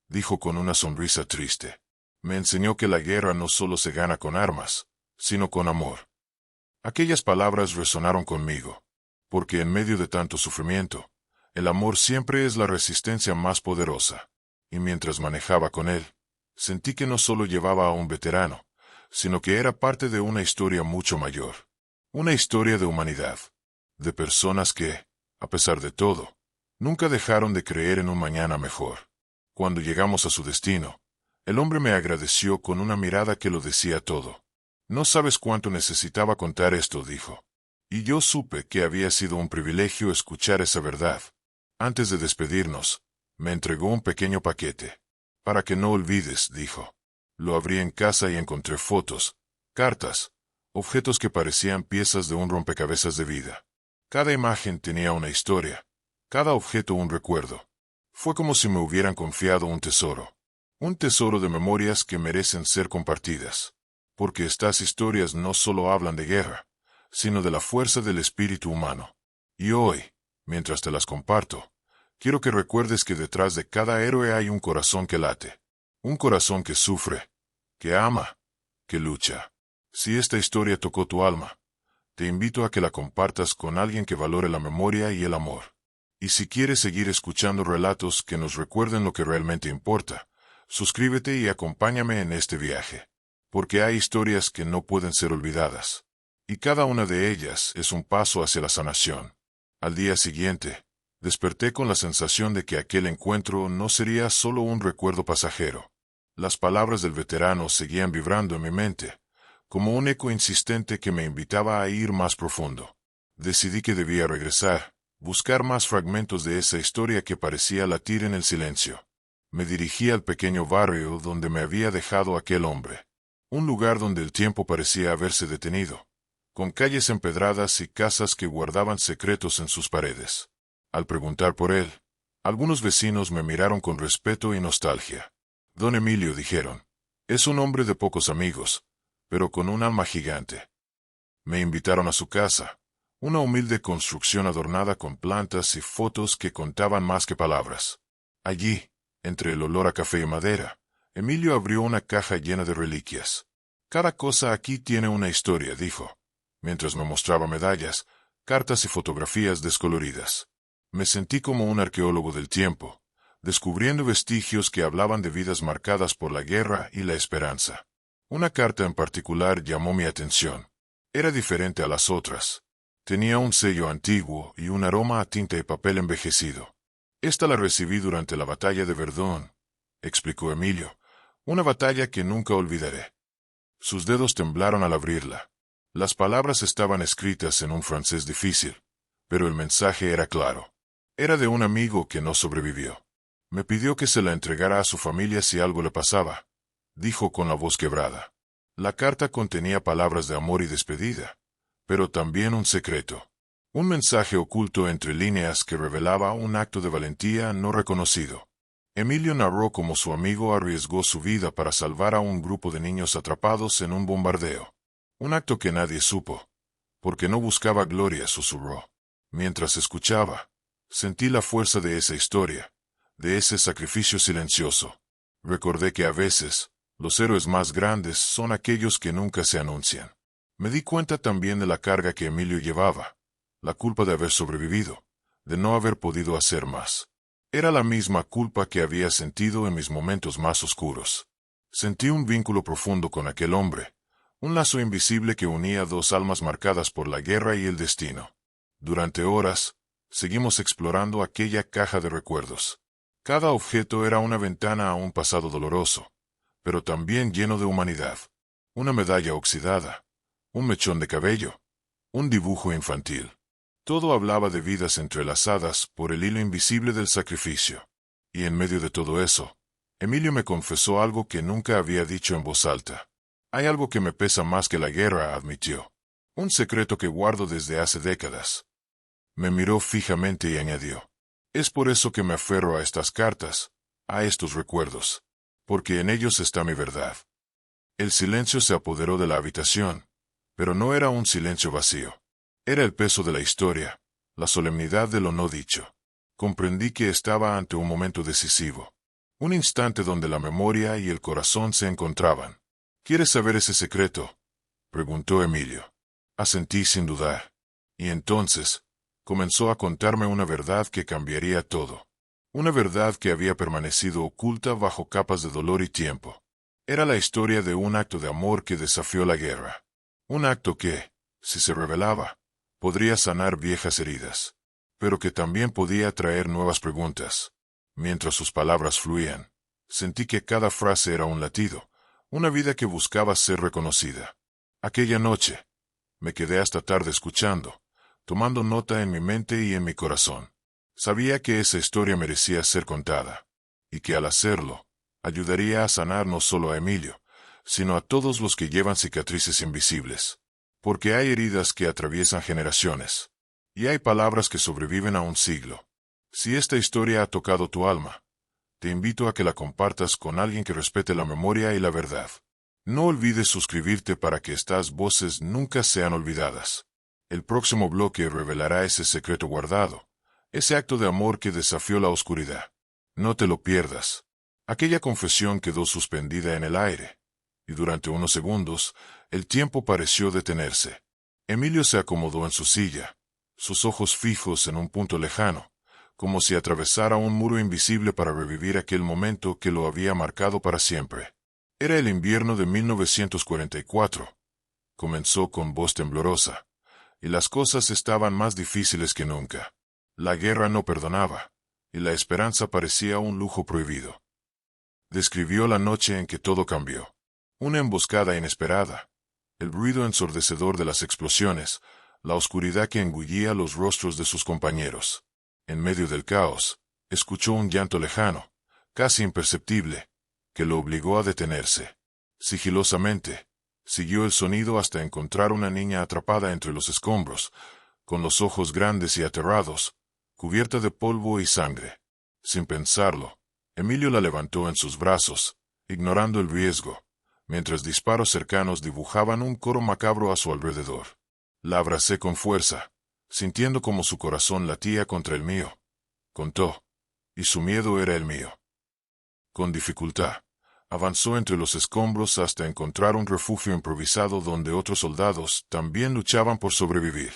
dijo con una sonrisa triste. Me enseñó que la guerra no solo se gana con armas, sino con amor. Aquellas palabras resonaron conmigo, porque en medio de tanto sufrimiento, el amor siempre es la resistencia más poderosa. Y mientras manejaba con él, sentí que no solo llevaba a un veterano, sino que era parte de una historia mucho mayor. Una historia de humanidad, de personas que, a pesar de todo, nunca dejaron de creer en un mañana mejor. Cuando llegamos a su destino, el hombre me agradeció con una mirada que lo decía todo. No sabes cuánto necesitaba contar esto, dijo. Y yo supe que había sido un privilegio escuchar esa verdad. Antes de despedirnos, me entregó un pequeño paquete. Para que no olvides, dijo. Lo abrí en casa y encontré fotos, cartas, objetos que parecían piezas de un rompecabezas de vida. Cada imagen tenía una historia, cada objeto un recuerdo. Fue como si me hubieran confiado un tesoro. Un tesoro de memorias que merecen ser compartidas. Porque estas historias no solo hablan de guerra, sino de la fuerza del espíritu humano. Y hoy, mientras te las comparto, quiero que recuerdes que detrás de cada héroe hay un corazón que late. Un corazón que sufre, que ama, que lucha. Si esta historia tocó tu alma, te invito a que la compartas con alguien que valore la memoria y el amor. Y si quieres seguir escuchando relatos que nos recuerden lo que realmente importa, suscríbete y acompáñame en este viaje. Porque hay historias que no pueden ser olvidadas. Y cada una de ellas es un paso hacia la sanación. Al día siguiente, desperté con la sensación de que aquel encuentro no sería solo un recuerdo pasajero. Las palabras del veterano seguían vibrando en mi mente, como un eco insistente que me invitaba a ir más profundo. Decidí que debía regresar, buscar más fragmentos de esa historia que parecía latir en el silencio. Me dirigí al pequeño barrio donde me había dejado aquel hombre. Un lugar donde el tiempo parecía haberse detenido, con calles empedradas y casas que guardaban secretos en sus paredes. Al preguntar por él, algunos vecinos me miraron con respeto y nostalgia. Don Emilio, dijeron, es un hombre de pocos amigos, pero con un alma gigante. Me invitaron a su casa, una humilde construcción adornada con plantas y fotos que contaban más que palabras. Allí, entre el olor a café y madera, Emilio abrió una caja llena de reliquias. Cada cosa aquí tiene una historia, dijo, mientras me mostraba medallas, cartas y fotografías descoloridas. Me sentí como un arqueólogo del tiempo, descubriendo vestigios que hablaban de vidas marcadas por la guerra y la esperanza. Una carta en particular llamó mi atención. Era diferente a las otras. Tenía un sello antiguo y un aroma a tinta y papel envejecido. Esta la recibí durante la batalla de Verdún, explicó Emilio, una batalla que nunca olvidaré. Sus dedos temblaron al abrirla. Las palabras estaban escritas en un francés difícil, pero el mensaje era claro. Era de un amigo que no sobrevivió. Me pidió que se la entregara a su familia si algo le pasaba, dijo con la voz quebrada. La carta contenía palabras de amor y despedida, pero también un secreto. Un mensaje oculto entre líneas que revelaba un acto de valentía no reconocido. Emilio narró cómo su amigo arriesgó su vida para salvar a un grupo de niños atrapados en un bombardeo. Un acto que nadie supo, porque no buscaba gloria, susurró. Mientras escuchaba, sentí la fuerza de esa historia, de ese sacrificio silencioso. Recordé que a veces, los héroes más grandes son aquellos que nunca se anuncian. Me di cuenta también de la carga que Emilio llevaba, la culpa de haber sobrevivido, de no haber podido hacer más. Era la misma culpa que había sentido en mis momentos más oscuros. Sentí un vínculo profundo con aquel hombre, un lazo invisible que unía dos almas marcadas por la guerra y el destino. Durante horas, seguimos explorando aquella caja de recuerdos. Cada objeto era una ventana a un pasado doloroso, pero también lleno de humanidad. Una medalla oxidada, un mechón de cabello, un dibujo infantil. Todo hablaba de vidas entrelazadas por el hilo invisible del sacrificio. Y en medio de todo eso, Emilio me confesó algo que nunca había dicho en voz alta. Hay algo que me pesa más que la guerra, admitió. Un secreto que guardo desde hace décadas. Me miró fijamente y añadió. Es por eso que me aferro a estas cartas, a estos recuerdos, porque en ellos está mi verdad. El silencio se apoderó de la habitación, pero no era un silencio vacío. Era el peso de la historia, la solemnidad de lo no dicho. Comprendí que estaba ante un momento decisivo. Un instante donde la memoria y el corazón se encontraban. ¿Quieres saber ese secreto?, preguntó Emilio. Asentí sin dudar. Y entonces, comenzó a contarme una verdad que cambiaría todo. Una verdad que había permanecido oculta bajo capas de dolor y tiempo. Era la historia de un acto de amor que desafió la guerra. Un acto que, si se revelaba, podría sanar viejas heridas, pero que también podía traer nuevas preguntas. Mientras sus palabras fluían, sentí que cada frase era un latido, una vida que buscaba ser reconocida. Aquella noche, me quedé hasta tarde escuchando, tomando nota en mi mente y en mi corazón. Sabía que esa historia merecía ser contada, y que al hacerlo, ayudaría a sanar no solo a Emilio, sino a todos los que llevan cicatrices invisibles. Porque hay heridas que atraviesan generaciones, y hay palabras que sobreviven a un siglo. Si esta historia ha tocado tu alma, te invito a que la compartas con alguien que respete la memoria y la verdad. No olvides suscribirte para que estas voces nunca sean olvidadas. El próximo bloque revelará ese secreto guardado, ese acto de amor que desafió la oscuridad. No te lo pierdas. Aquella confesión quedó suspendida en el aire, y durante unos segundos, el tiempo pareció detenerse. Emilio se acomodó en su silla, sus ojos fijos en un punto lejano, como si atravesara un muro invisible para revivir aquel momento que lo había marcado para siempre. Era el invierno de 1944. Comenzó con voz temblorosa, y las cosas estaban más difíciles que nunca. La guerra no perdonaba, y la esperanza parecía un lujo prohibido. Describió la noche en que todo cambió. Una emboscada inesperada, el ruido ensordecedor de las explosiones, la oscuridad que engullía los rostros de sus compañeros. En medio del caos, escuchó un llanto lejano, casi imperceptible, que lo obligó a detenerse. Sigilosamente, siguió el sonido hasta encontrar una niña atrapada entre los escombros, con los ojos grandes y aterrados, cubierta de polvo y sangre. Sin pensarlo, Emilio la levantó en sus brazos, ignorando el riesgo, mientras disparos cercanos dibujaban un coro macabro a su alrededor. La abracé con fuerza, sintiendo como su corazón latía contra el mío, contó, y su miedo era el mío. Con dificultad, avanzó entre los escombros hasta encontrar un refugio improvisado donde otros soldados también luchaban por sobrevivir.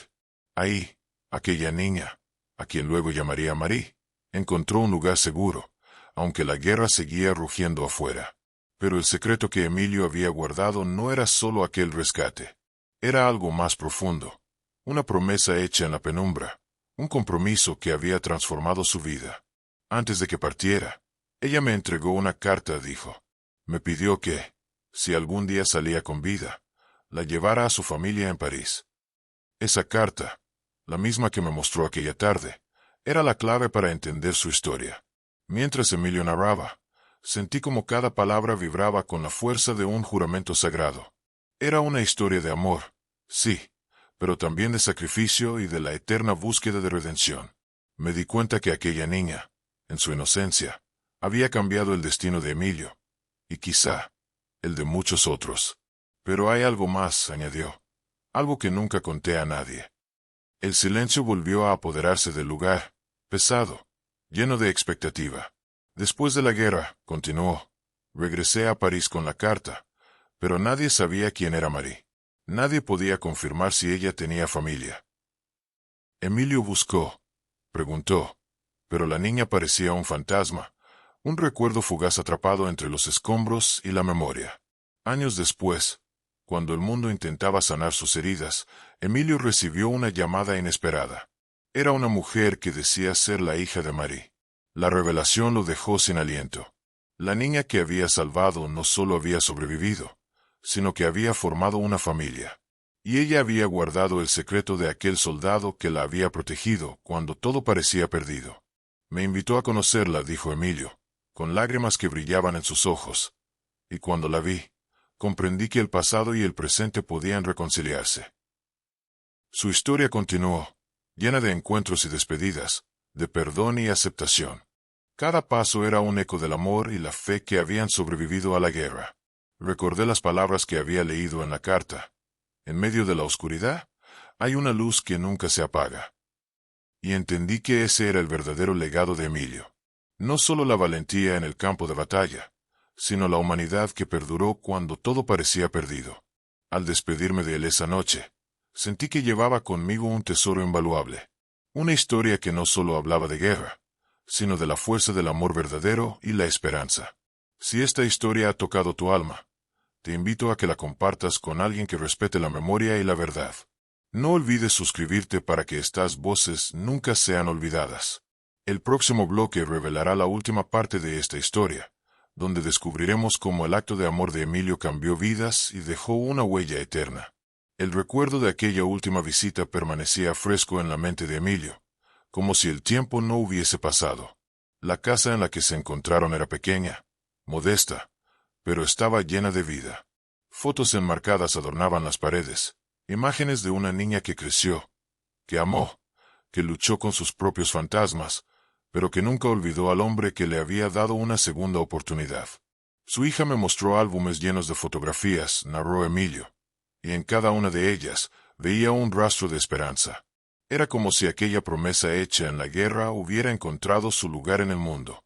Ahí, aquella niña, a quien luego llamaría Marie, encontró un lugar seguro, aunque la guerra seguía rugiendo afuera. Pero el secreto que Emilio había guardado no era solo aquel rescate. Era algo más profundo, una promesa hecha en la penumbra, un compromiso que había transformado su vida. Antes de que partiera, ella me entregó una carta, dijo. Me pidió que, si algún día salía con vida, la llevara a su familia en París. Esa carta, la misma que me mostró aquella tarde, era la clave para entender su historia. Mientras Emilio narraba, sentí como cada palabra vibraba con la fuerza de un juramento sagrado. Era una historia de amor, sí, pero también de sacrificio y de la eterna búsqueda de redención. Me di cuenta que aquella niña, en su inocencia, había cambiado el destino de Emilio, y quizá, el de muchos otros. Pero hay algo más, añadió, algo que nunca conté a nadie. El silencio volvió a apoderarse del lugar, pesado, lleno de expectativa. Después de la guerra, continuó, regresé a París con la carta, pero nadie sabía quién era Marie. Nadie podía confirmar si ella tenía familia. Emilio buscó, preguntó, pero la niña parecía un fantasma, un recuerdo fugaz atrapado entre los escombros y la memoria. Años después, cuando el mundo intentaba sanar sus heridas, Emilio recibió una llamada inesperada. Era una mujer que decía ser la hija de Marie. La revelación lo dejó sin aliento. La niña que había salvado no solo había sobrevivido, sino que había formado una familia. Y ella había guardado el secreto de aquel soldado que la había protegido cuando todo parecía perdido. Me invitó a conocerla, dijo Emilio, con lágrimas que brillaban en sus ojos. Y cuando la vi, comprendí que el pasado y el presente podían reconciliarse. Su historia continuó, llena de encuentros y despedidas, de perdón y aceptación. Cada paso era un eco del amor y la fe que habían sobrevivido a la guerra. Recordé las palabras que había leído en la carta. En medio de la oscuridad, hay una luz que nunca se apaga. Y entendí que ese era el verdadero legado de Emilio. No solo la valentía en el campo de batalla, sino la humanidad que perduró cuando todo parecía perdido. Al despedirme de él esa noche, sentí que llevaba conmigo un tesoro invaluable. Una historia que no solo hablaba de guerra, sino de la fuerza del amor verdadero y la esperanza. Si esta historia ha tocado tu alma, te invito a que la compartas con alguien que respete la memoria y la verdad. No olvides suscribirte para que estas voces nunca sean olvidadas. El próximo bloque revelará la última parte de esta historia, donde descubriremos cómo el acto de amor de Emilio cambió vidas y dejó una huella eterna. El recuerdo de aquella última visita permanecía fresco en la mente de Emilio, como si el tiempo no hubiese pasado. La casa en la que se encontraron era pequeña, modesta, pero estaba llena de vida. Fotos enmarcadas adornaban las paredes, imágenes de una niña que creció, que amó, que luchó con sus propios fantasmas, pero que nunca olvidó al hombre que le había dado una segunda oportunidad. Su hija me mostró álbumes llenos de fotografías, narró Emilio, y en cada una de ellas veía un rastro de esperanza. Era como si aquella promesa hecha en la guerra hubiera encontrado su lugar en el mundo.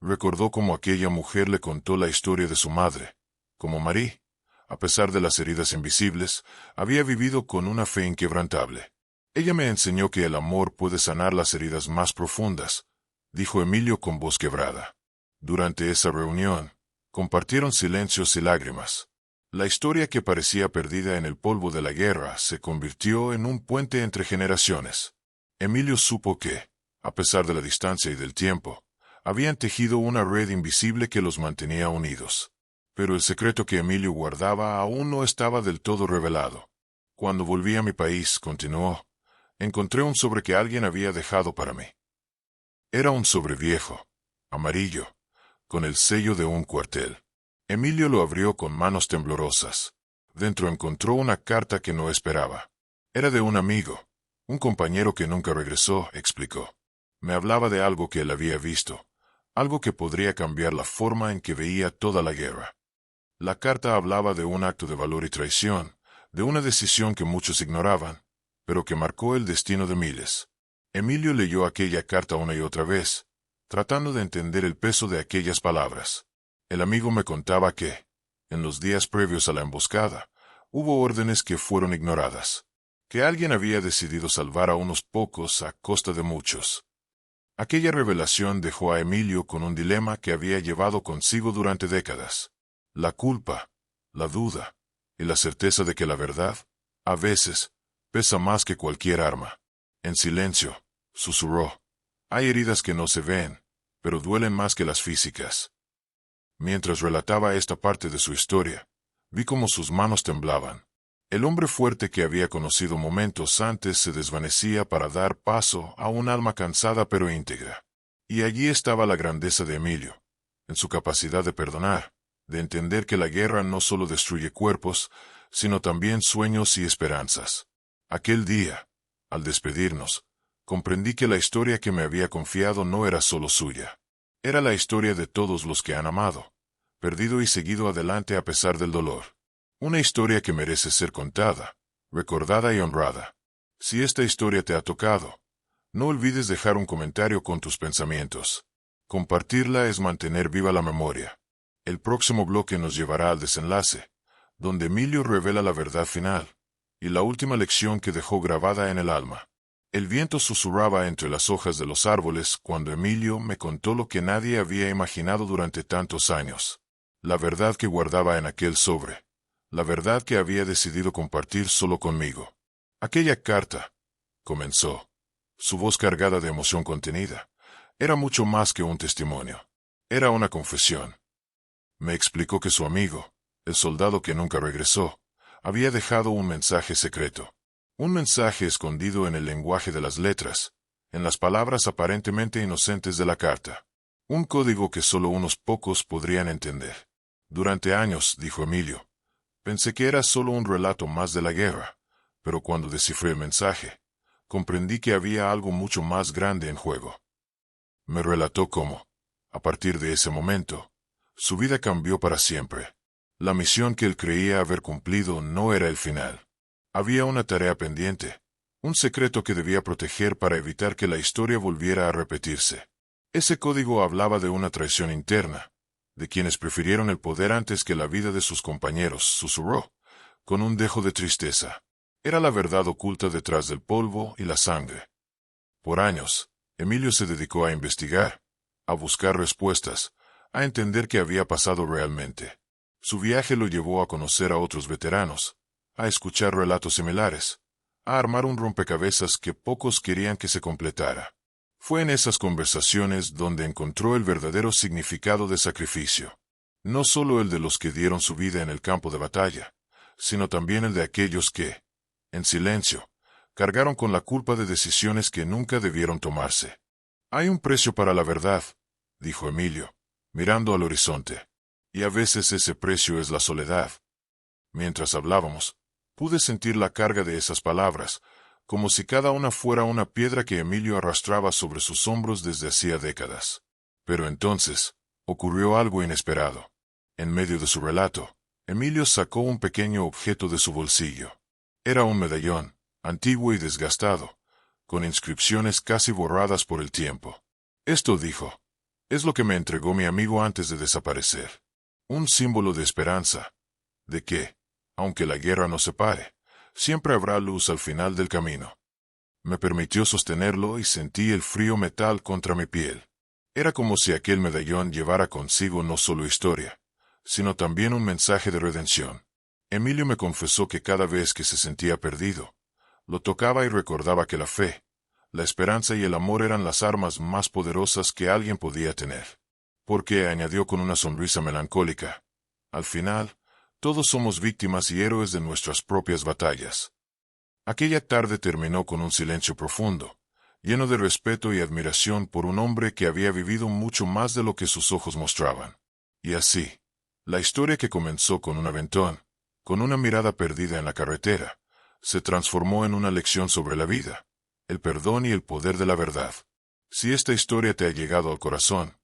Recordó cómo aquella mujer le contó la historia de su madre, como Marie, a pesar de las heridas invisibles, había vivido con una fe inquebrantable. Ella me enseñó que el amor puede sanar las heridas más profundas, dijo Emilio con voz quebrada. Durante esa reunión, compartieron silencios y lágrimas. La historia que parecía perdida en el polvo de la guerra se convirtió en un puente entre generaciones. Emilio supo que, a pesar de la distancia y del tiempo, habían tejido una red invisible que los mantenía unidos. Pero el secreto que Emilio guardaba aún no estaba del todo revelado. Cuando volví a mi país, continuó, encontré un sobre que alguien había dejado para mí. Era un sobre viejo, amarillo, con el sello de un cuartel. Emilio lo abrió con manos temblorosas. Dentro encontró una carta que no esperaba. Era de un amigo, un compañero que nunca regresó, explicó. Me hablaba de algo que él había visto, algo que podría cambiar la forma en que veía toda la guerra. La carta hablaba de un acto de valor y traición, de una decisión que muchos ignoraban, pero que marcó el destino de miles. Emilio leyó aquella carta una y otra vez, tratando de entender el peso de aquellas palabras. El amigo me contaba que, en los días previos a la emboscada, hubo órdenes que fueron ignoradas, que alguien había decidido salvar a unos pocos a costa de muchos. Aquella revelación dejó a Emilio con un dilema que había llevado consigo durante décadas. La culpa, la duda y la certeza de que la verdad, a veces, pesa más que cualquier arma. En silencio, susurró. Hay heridas que no se ven, pero duelen más que las físicas. Mientras relataba esta parte de su historia, vi cómo sus manos temblaban. El hombre fuerte que había conocido momentos antes se desvanecía para dar paso a un alma cansada pero íntegra. Y allí estaba la grandeza de Emilio, en su capacidad de perdonar, de entender que la guerra no solo destruye cuerpos, sino también sueños y esperanzas. Aquel día, al despedirnos, comprendí que la historia que me había confiado no era solo suya. Era la historia de todos los que han amado, perdido y seguido adelante a pesar del dolor. Una historia que merece ser contada, recordada y honrada. Si esta historia te ha tocado, no olvides dejar un comentario con tus pensamientos. Compartirla es mantener viva la memoria. El próximo bloque nos llevará al desenlace, donde Emilio revela la verdad final, y la última lección que dejó grabada en el alma. El viento susurraba entre las hojas de los árboles cuando Emilio me contó lo que nadie había imaginado durante tantos años. La verdad que guardaba en aquel sobre. La verdad que había decidido compartir solo conmigo. Aquella carta, comenzó, su voz cargada de emoción contenida, era mucho más que un testimonio. Era una confesión. Me explicó que su amigo, el soldado que nunca regresó, había dejado un mensaje secreto. Un mensaje escondido en el lenguaje de las letras, en las palabras aparentemente inocentes de la carta. Un código que solo unos pocos podrían entender. Durante años, dijo Emilio, pensé que era solo un relato más de la guerra, pero cuando descifré el mensaje, comprendí que había algo mucho más grande en juego. Me relató cómo, a partir de ese momento, su vida cambió para siempre. La misión que él creía haber cumplido no era el final. Había una tarea pendiente, un secreto que debía proteger para evitar que la historia volviera a repetirse. Ese código hablaba de una traición interna, de quienes prefirieron el poder antes que la vida de sus compañeros, susurró, con un dejo de tristeza. Era la verdad oculta detrás del polvo y la sangre. Por años, Emilio se dedicó a investigar, a buscar respuestas, a entender qué había pasado realmente. Su viaje lo llevó a conocer a otros veteranos, a escuchar relatos similares, a armar un rompecabezas que pocos querían que se completara. Fue en esas conversaciones donde encontró el verdadero significado de sacrificio. No solo el de los que dieron su vida en el campo de batalla, sino también el de aquellos que, en silencio, cargaron con la culpa de decisiones que nunca debieron tomarse. Hay un precio para la verdad, dijo Emilio, mirando al horizonte, y a veces ese precio es la soledad. Mientras hablábamos, pude sentir la carga de esas palabras, como si cada una fuera una piedra que Emilio arrastraba sobre sus hombros desde hacía décadas. Pero entonces, ocurrió algo inesperado. En medio de su relato, Emilio sacó un pequeño objeto de su bolsillo. Era un medallón, antiguo y desgastado, con inscripciones casi borradas por el tiempo. Esto, dijo, es lo que me entregó mi amigo antes de desaparecer. Un símbolo de esperanza, de que, aunque la guerra nos separe, siempre habrá luz al final del camino. Me permitió sostenerlo y sentí el frío metal contra mi piel. Era como si aquel medallón llevara consigo no solo historia, sino también un mensaje de redención. Emilio me confesó que cada vez que se sentía perdido, lo tocaba y recordaba que la fe, la esperanza y el amor eran las armas más poderosas que alguien podía tener. Porque, añadió con una sonrisa melancólica, al final, todos somos víctimas y héroes de nuestras propias batallas. Aquella tarde terminó con un silencio profundo, lleno de respeto y admiración por un hombre que había vivido mucho más de lo que sus ojos mostraban. Y así, la historia que comenzó con un aventón, con una mirada perdida en la carretera, se transformó en una lección sobre la vida, el perdón y el poder de la verdad. Si esta historia te ha llegado al corazón,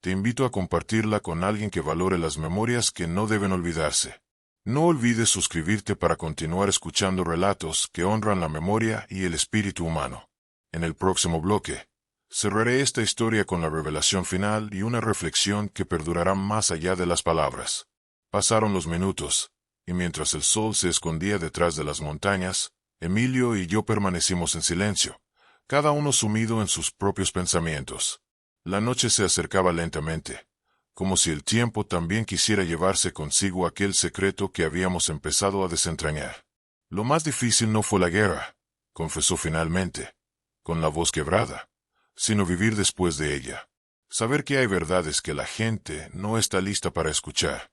te invito a compartirla con alguien que valore las memorias que no deben olvidarse. No olvides suscribirte para continuar escuchando relatos que honran la memoria y el espíritu humano. En el próximo bloque, cerraré esta historia con la revelación final y una reflexión que perdurará más allá de las palabras. Pasaron los minutos, y mientras el sol se escondía detrás de las montañas, Emilio y yo permanecimos en silencio, cada uno sumido en sus propios pensamientos. La noche se acercaba lentamente, como si el tiempo también quisiera llevarse consigo aquel secreto que habíamos empezado a desentrañar. Lo más difícil no fue la guerra, confesó finalmente, con la voz quebrada, sino vivir después de ella. Saber que hay verdades que la gente no está lista para escuchar.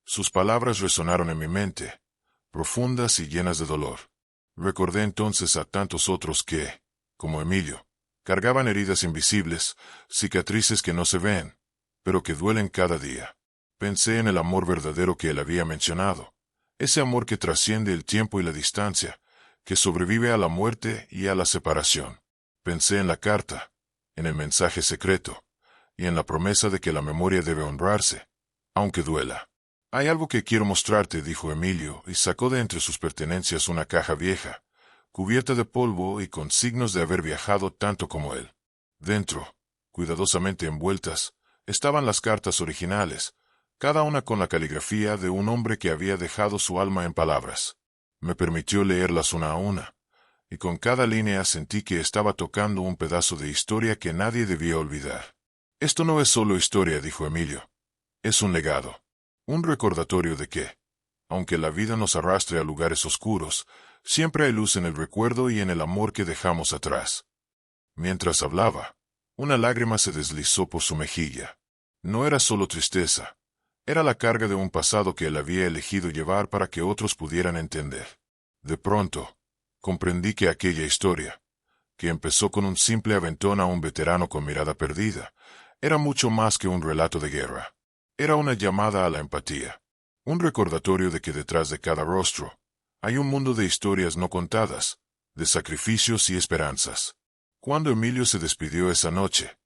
Sus palabras resonaron en mi mente, profundas y llenas de dolor. Recordé entonces a tantos otros que, como Emilio, cargaban heridas invisibles, cicatrices que no se ven, pero que duelen cada día. Pensé en el amor verdadero que él había mencionado, ese amor que trasciende el tiempo y la distancia, que sobrevive a la muerte y a la separación. Pensé en la carta, en el mensaje secreto, y en la promesa de que la memoria debe honrarse, aunque duela. Hay algo que quiero mostrarte, dijo Emilio, y sacó de entre sus pertenencias una caja vieja, cubierta de polvo y con signos de haber viajado tanto como él. Dentro, cuidadosamente envueltas, estaban las cartas originales, cada una con la caligrafía de un hombre que había dejado su alma en palabras. Me permitió leerlas una a una, y con cada línea sentí que estaba tocando un pedazo de historia que nadie debía olvidar. Esto no es solo historia, dijo Emilio. Es un legado. Un recordatorio de que, aunque la vida nos arrastre a lugares oscuros, siempre hay luz en el recuerdo y en el amor que dejamos atrás. Mientras hablaba, una lágrima se deslizó por su mejilla. No era solo tristeza, era la carga de un pasado que él había elegido llevar para que otros pudieran entender. De pronto, comprendí que aquella historia, que empezó con un simple aventón a un veterano con mirada perdida, era mucho más que un relato de guerra. Era una llamada a la empatía, un recordatorio de que detrás de cada rostro hay un mundo de historias no contadas, de sacrificios y esperanzas. Cuando Emilio se despidió esa noche,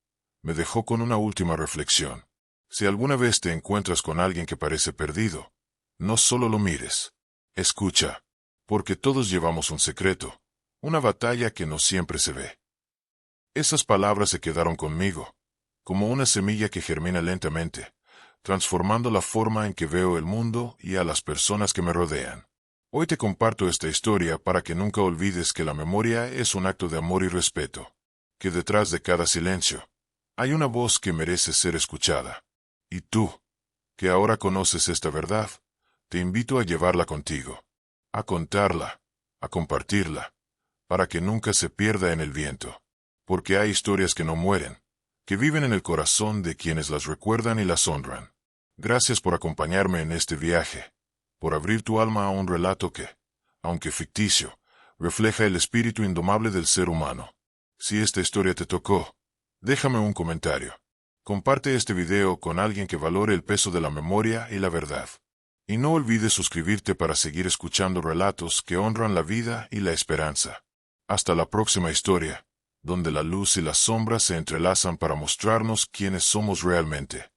me dejó con una última reflexión. Si alguna vez te encuentras con alguien que parece perdido, no solo lo mires, escucha, porque todos llevamos un secreto, una batalla que no siempre se ve. Esas palabras se quedaron conmigo, como una semilla que germina lentamente, transformando la forma en que veo el mundo y a las personas que me rodean. Hoy te comparto esta historia para que nunca olvides que la memoria es un acto de amor y respeto, que detrás de cada silencio hay una voz que merece ser escuchada. Y tú, que ahora conoces esta verdad, te invito a llevarla contigo, a contarla, a compartirla, para que nunca se pierda en el viento. Porque hay historias que no mueren, que viven en el corazón de quienes las recuerdan y las honran. Gracias por acompañarme en este viaje, por abrir tu alma a un relato que, aunque ficticio, refleja el espíritu indomable del ser humano. Si esta historia te tocó, déjame un comentario. Comparte este video con alguien que valore el peso de la memoria y la verdad. Y no olvides suscribirte para seguir escuchando relatos que honran la vida y la esperanza. Hasta la próxima historia, donde la luz y las sombras se entrelazan para mostrarnos quiénes somos realmente.